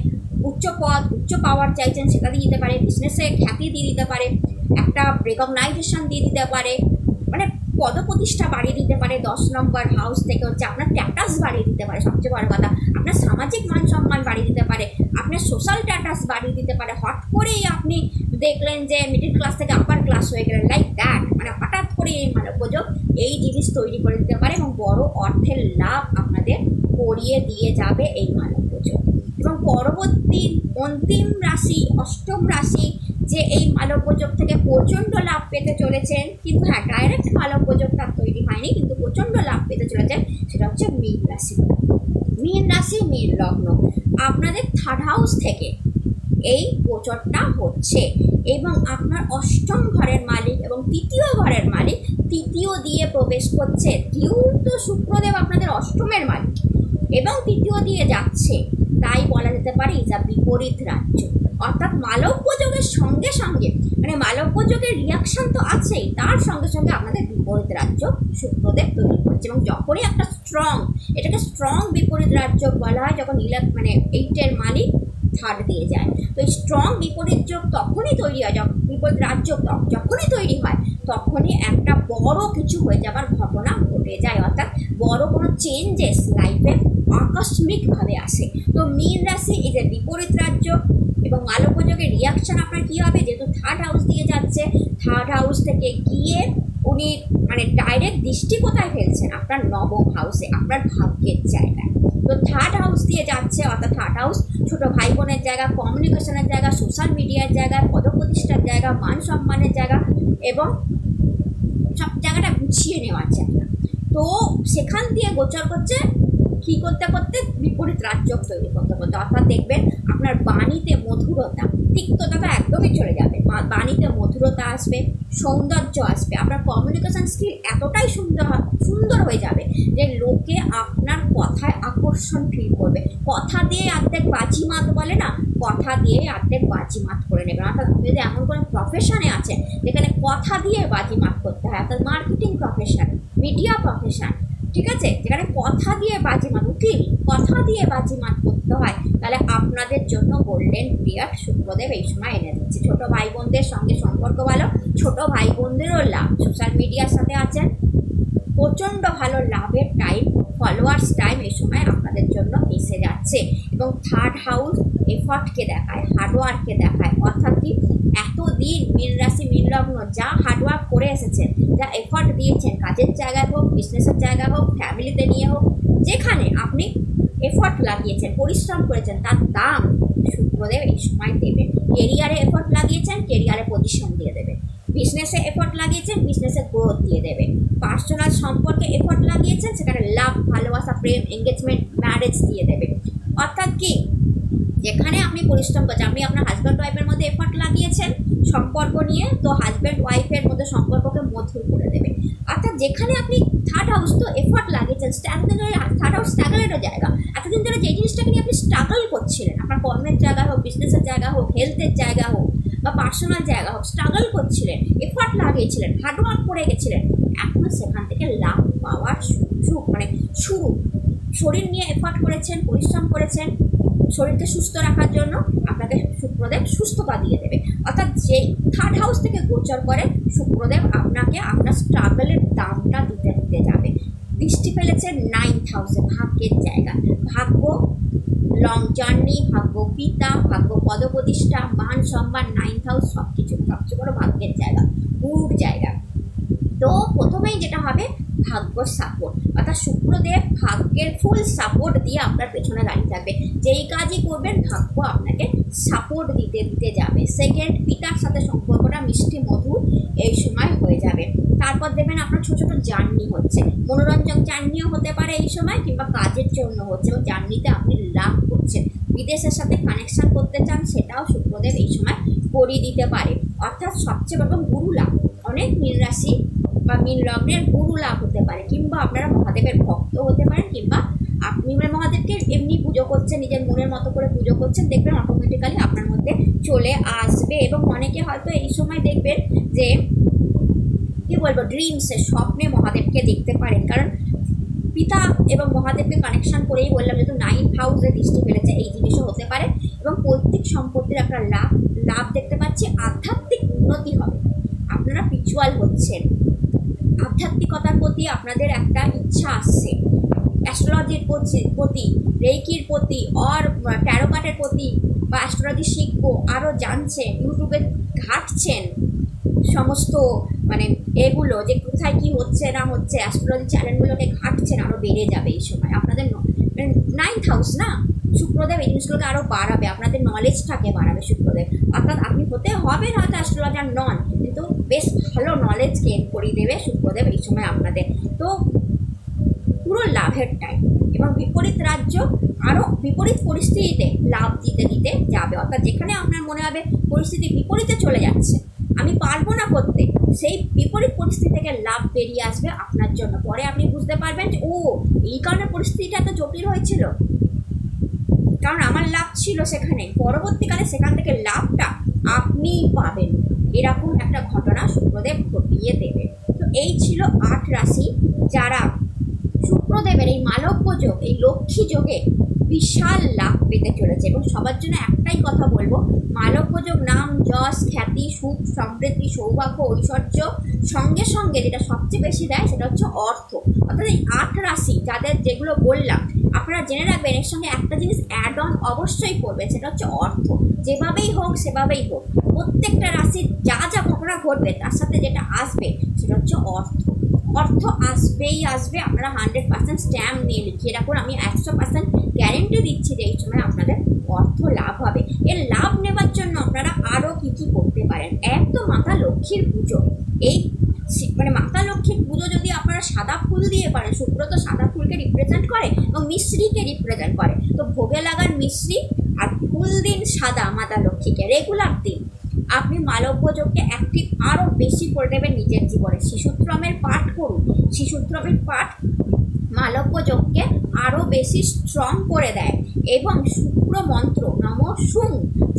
উচ্চ পদ উচ্চ পাওয়ার চাইছেন সেটা দিয়ে দিতে পারে, বিজনেসে খ্যাতি দিয়ে দিতে পারে, একটা রেকগনাইজেশন দিয়ে দিতে পারে, মানে পদপ্রতিষ্ঠা বাড়িয়ে দিতে পারে। 10 নম্বর হাউস থেকে হচ্ছে আপনার স্ট্যাটাস বাড়িয়ে দিতে পারে, সবচেয়ে বড় কথা আপনার সামাজিক মান সম্মান বাড়িয়ে দিতে পারে, আপনার সোশ্যাল স্ট্যাটাস বাড়িয়ে দিতে পারে। হঠাৎ করেই আপনি দেখলেন যে মিডল ক্লাস থেকে আপার ক্লাস হয়ে গেলেন, লাইক দ্যাট, মানে হঠাৎ করে এই মানবযোগ এই জিনিস তৈরি করে দিতে পারে এবং বড় অর্থের লাভ আপনাদের করিয়ে দিয়ে যাবে এই মানবযোগ। এবং পরবর্তী অন্তিম রাশি, অষ্টম রাশি, যে এই মালব্যযোগ থেকে প্রচণ্ড লাভ পেতে চলেছেন, কিন্তু হ্যাঁ ডাইরেক্ট মালব্যযোগ তার তৈরি হয়নি, কিন্তু প্রচণ্ড লাভ পেতে চলেছেন, সেটা হচ্ছে মীন রাশি। মীন রাশি, মীন লগ্ন, আপনাদের থার্ড হাউস থেকে এই গোচরটা হচ্ছে এবং আপনার অষ্টম ঘরের মালিক এবং তৃতীয় ঘরের মালিক তৃতীয় দিয়ে প্রবেশ করছে। যেহেতু শুক্রদেব আপনাদের অষ্টমের মালিক এবং তৃতীয় দিয়ে যাচ্ছে, তাই বলা যেতে পারে যা বিপরীত রাজ্য। অর্থাৎ মালব্যযোগের সঙ্গে সঙ্গে, মানে মালব্যযোগের রিয়াকশন তো আছেই, তার সঙ্গে সঙ্গে আপনাদের বিপরীত রাজ্য শুক্রদেব তৈরি করছে। এবং যখনই একটা স্ট্রং, এটাকে স্ট্রং বিপরীত রাজ্য বলা হয় যখন মানে 8-এর মালিক থার্ড দিয়ে যায়। তো এই স্ট্রং বিপরীত যোগ তখনই তৈরি হয়, বিপরীত রাজ্য যখনই তৈরি হয় তখনই একটা বড় কিছু হয়ে যাবার ঘটনা ঘটে যায়, অর্থাৎ বড় কোনো চেঞ্জেস লাইফে আকস্মিকভাবে আসে। তো মীন রাশি এই যে বিপরীত রাজ্য এবং মালব্যযোগের রিয়াকশন আপনার কী হবে, যেহেতু থার্ড হাউস দিয়ে যাচ্ছে, থার্ড হাউস থেকে গিয়ে উনি মানে ডাইরেক্ট দৃষ্টি কোথায় ফেলছেন, আপনার নবম হাউসে, আপনার ভাগ্যের জায়গায়। তো থার্ড হাউস দিয়ে যাচ্ছে, অর্থাৎ থার্ড হাউস ছোটো ভাই বোনের জায়গা, কমিউনিকেশনের জায়গা, সোশ্যাল মিডিয়ার জায়গা, পদপ্রতিষ্ঠার জায়গা, মান সম্মানের জায়গা এবং সব জায়গাটা গুছিয়ে নেওয়ার জায়গা। তো সেখান দিয়ে গোচর করছে কী করতে করতে, বিপরীত রাজ্য তৈরি করতে করতে। অর্থাৎ দেখবেন আপনার বাণীতে মধুরতা, তিক্ততা তো একদমই চলে যাবে, বাণীতে মধুরতা আসবে, সৌন্দর্য আসবে, আপনার কমিউনিকেশন স্কিল এতটাই সুন্দর হয়ে যাবে যে লোকে আপনার কথায় আকর্ষণ ফিল করবে। কথা দিয়ে অর্ধেক বাজিমাত বলে না, কথা দিয়ে অর্ধেক বাজিমাত করে নেবেন। অর্থাৎ যদি এমন কোনো প্রফেশনে আছেন যেখানে কথা দিয়ে বাজিমাত করতে হয়, অর্থাৎ মার্কেটিং প্রফেশন, মিডিয়া প্রফেশন, ঠিক আছে, যেখানে কথা দিয়ে বাজিমাত, উকিল, কথা দিয়ে বাজিমাত করতে হয়, তাহলে আপনাদের জন্য গোল্ডেন পিরিয়ড শুক্রদেব এই সময় এনে দিচ্ছে। ছোটো ভাই বোনদের সঙ্গে সম্পর্ক ভালো, ছোটো ভাই বোনদেরও লাভ, সোশ্যাল মিডিয়ার সাথে আছেন, প্রচণ্ড ভালো লাভের টাইম, ফলোয়ার্স টাইম এই সময় আপনাদের জন্য এসে যাচ্ছে। এবং থার্ড হাউস এফর্টকে দেখায়, হার্ডওয়ার্ককে দেখায়। অর্থাৎ কি, এতদিন মীন রাশি মীন লগ্ন যা হার্ডওয়ার্ক করে এসেছেন, যা এফর্ট দিয়েছেন, কাজের জায়গায় হোক, বিজনেসের জায়গায় হোক, ফ্যামিলিতে নিয়ে হোক, যেখানে আপনি এফর্ট লাগিয়েছেন, পরিশ্রম করেছেন, তার দাম শুক্রদেব এই সময় দেবে। কেরিয়ারে এফর্ট লাগিয়েছেন, কেরিয়ারে পজিশন দিয়ে দেবে। বিজনেসে এফর্ট লাগিয়েছেন, বিজনেসে গ্রোথ দিয়ে দেবে। পার্সোনাল সম্পর্কে এফর্ট লাগিয়েছেন, সেখানে লাভ, ভালোবাসা, প্রেম, এঙ্গেজমেন্ট, ম্যারেজ দিয়ে দেবে। অর্থাৎ কি, যেখানে আপনি পরিশ্রম করছেন, আপনি আপনার হাজব্যান্ড ওয়াইফের মধ্যে এফর্ট লাগিয়েছেন সম্পর্ক নিয়ে, তো হাজব্যান্ড ওয়াইফের মধ্যে সম্পর্ককে মধুর করে দেবে। অর্থাৎ যেখানে আপনি থার্ড হাউস তো এফর্ট লাগিয়েছেন, থার্ড হাউস স্ট্রাগলেরও জায়গা। এতদিন ধরে যে জিনিসটাকে নিয়ে আপনি স্ট্রাগল করছিলেন, আপনার কর্মের জায়গা হোক, বিজনেসের জায়গা হোক, হেলথের জায়গা হোক বা পার্সোনাল জায়গা হোক, স্ট্রাগল করছিলেন, এফর্ট লাগিয়েছিলেন, হার্ডওয়ার্ক করে গেছিলেন, এখন সেখান থেকে লাভ পাওয়ার শুরু। শরীর নিয়ে এফর্ট করেছেন, পরিশ্রম করেছেন, শরীরকে সুস্থ রাখার জন্য আপনাকে শুক্রদেব সুস্থতা দিয়ে দেবে। অর্থাৎ যে থার্ড হাউস থেকে গোচর করে শুক্রদেব আপনাকে আপনার স্ট্রাগলের দামটা দিতে দিতে যাবে। দৃষ্টি ফেলেছে 9th হাউসে, ভাগ্যের জায়গা। ভাগ্য, লং জার্নি, ভাগ্য পিতা, ভাগ্য পদপ্রতিষ্ঠা, মান সম্মান, 9th হাউস সব কিছু, সবচেয়ে বড় ভাগ্যের জায়গা, গুরুর জায়গা। তো প্রথমেই যেটা হবে ভাগ্য সাপোর্ট, অর্থাৎ শুক্রদেব ভাগ্যের ফুল সাপোর্ট দিয়ে আপনার পেছনে দাঁড়িয়ে থাকবে। যেই কাজই করবেন ভাগ্য আপনাকে সাপোর্ট দিতে দিতে যাবে। সেকেন্ড, পিতার সাথে সম্পর্কটা মিষ্টি মধুর এই সময় হয়ে যাবে। তারপর দেখবেন আপনার ছোটো ছোটো জার্নি হচ্ছে, মনোরঞ্জন জার্নিও হতে পারে এই সময়, কিংবা কাজের জন্য হচ্ছে এবং জার্নিতে আপনি লাভ করছেন। বিদেশের সাথে কানেকশান করতে চান, সেটাও শুক্রদেব এই সময় করিয়ে দিতে পারে। অর্থাৎ সবচেয়ে বড় গুরু লাভ, অনেক মীন রাশি বা মীন লগ্নের গুরু লাভ হতে পারে, কিংবা আপনারা মহাদেবের ভক্ত হতে পারেন, কিংবা আপনি মহাদেবকে এমনি পুজো করছেন, নিজের মনের মতো করে পুজো করছেন, দেখবেন অটোমেটিক্যালি আপনার মধ্যে চলে আসবে। এবং অনেকে হয়তো এই সময় দেখবেন যে কী বলবো, ড্রিমসে, স্বপ্নে মহাদেবকে দেখতে পারেন, কারণ পিতা এবং মহাদেবকে কানেকশান করেই বললাম, যেহেতু 9th হাউসে দৃষ্টি ফেলেছে, এই জিনিসও হতে পারে। এবং পৈতৃক সম্পত্তির একটা লাভ দেখতে পাচ্ছি। আধ্যাত্মিক উন্নতি হবে, আপনারা স্পিরিচুয়াল হচ্ছেন, আধ্যাত্মিকতার প্রতি আপনাদের একটা ইচ্ছা আসছে, অ্যাস্ট্রোলজির প্রতি, রেইকির প্রতি, আর ট্যারো কার্ডের প্রতি, বা অ্যাস্ট্রোলজি শিখবো, আরও জানছেন, ইউটিউবে ঘাঁটছেন সমস্ত এগুলো যে কোথায় কী হচ্ছে না হচ্ছে, অ্যাস্ট্রোলজি চ্যানেলগুলোকে ঘাঁটছেন, আরও বেড়ে যাবে এই সময় আপনাদের 9th হাউস না, শুক্রদেব এই জিনিসগুলোকে আরও বাড়াবে, আপনাদের নলেজটাকে বাড়াবে শুক্রদেব। অর্থাৎ আপনি হতে হবেন হয়তো অ্যাস্ট্রোলজার নন, কিন্তু বেশ ভালো নলেজ গেইন করিয়ে দেবে শুক্রদেব এই সময় আপনাদের। তো পুরো লাভের টাইম। এবং বিপরীত রাজ্য আরও বিপরীত পরিস্থিতিতে লাভ দিতে দিতে যাবে। অর্থাৎ যেখানে আপনার মনে হবে পরিস্থিতি বিপরীতে চলে যাচ্ছে, আমি পারবো না করতে, সেই বিপরীত পরিস্থিতি থেকে লাভ বেরিয়ে আসবে আপনার জন্য। পরে আপনি বুঝতে পারবেন যে এই কারণে পরিস্থিতিটা এত জটিল হয়েছিল, কারণ আমার লাভ ছিল সেখানে, পরবর্তীকালে সেখান থেকে লাভটা আপনিই পাবেন। এরকম একটা ঘটনা শুক্রদেব ঘটিয়ে দেবে। তো এই ছিল 8 রাশি যারা শুক্রদেবের এই মালব্য যোগ, এই লক্ষ্মী যোগে বিশাল লাভ পেতে চলেছে। এবং সবার জন্য একটাই কথা বলবো, মালব্য যোগ নাম, যশ, খ্যাতি, সুখ, সমৃদ্ধি, সৌভাগ্য, ঐশ্বর্য, সঙ্গে সঙ্গে যেটা সবচেয়ে বেশি দেয় সেটা হচ্ছে অর্থ। অর্থাৎ এই 8 রাশি যাদের যেগুলো বললাম, আপনারা জেনে রাখবেন এর সঙ্গে একটা জিনিস অ্যাড অন অবশ্যই করবে, সেটা হচ্ছে অর্থ। যেভাবেই হোক সেভাবেই হোক, প্রত্যেকটা রাশির যা যা ঘটনা ঘটবে তার সাথে যেটা আসবে সেটা হচ্ছে অর্থ। অর্থ আসবেই আসবে, আপনারা 100% স্ট্যাম্প নিয়ে লিখিয়ে রাখুন। আমি 100% গ্যারেন্টি দিচ্ছি যে এই সময় আপনাদের অর্থ লাভ হবে। এর লাভ নেবার জন্য আপনারা আরও কী কী করতে পারেন। এক তো মাতা লক্ষ্মীর পুজো। এই মাতা লক্ষ্মীর পুজো যদি আপনারা সাদা ফুল দিয়ে পারেন, শুক্র তো সাদা ফুলকে রিপ্রেজেন্ট করে এবং মিশ্রিকে রিপ্রেজেন্ট করে, তো ভোগে লাগান মিশ্রি আর ফুল দিন সাদা মাতা লক্ষ্মীকে, রেগুলার দিন। আপনি মালব্য যোগকে অ্যাক্টিভ আরও বেশি করে দেবেন নিজের জীবনে। শিশুত্রমের পাঠ করুন, শিশুত্রমের পাঠ মালব্য যোগকে আরও বেশি স্ট্রং করে দেয়। এবং শুক্র মন্ত্র নম শুং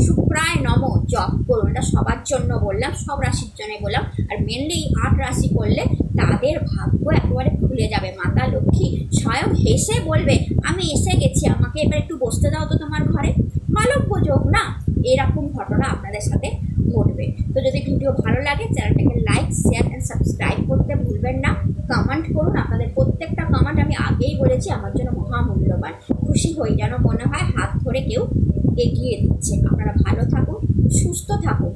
শুক্রায় নম জপ করুন। এটা সবার জন্য বললাম, সব রাশির জন্য বললাম। আর মেনলি 8 রাশি করলে তাদের ভাগ্য একেবারে খুলে যাবে। মাতা লক্ষ্মী স্বয়ং হেসে বলবে, আমি এসে গেছি, আমাকে এবার একটু বসতে দাও তো তোমার ঘরে। মালব্য যোগ না, এরকম ঘটনা আপনাদের সাথে ঘটবে। তো যদি ভিডিও ভালো লাগে চ্যানেলটাকে লাইক, শেয়ার অ্যান্ড সাবস্ক্রাইব করতে ভুলবেন না। কমেন্ট করুন, আপনাদের প্রত্যেকটা কমেন্ট আমি আগেই বলেছি আমার জন্য মহামূল্যবান। খুশি হই, যেন মনে হয় হাত ধরে কেউ এগিয়ে দিচ্ছে। আপনারা ভালো থাকুন, সুস্থ থাকুন।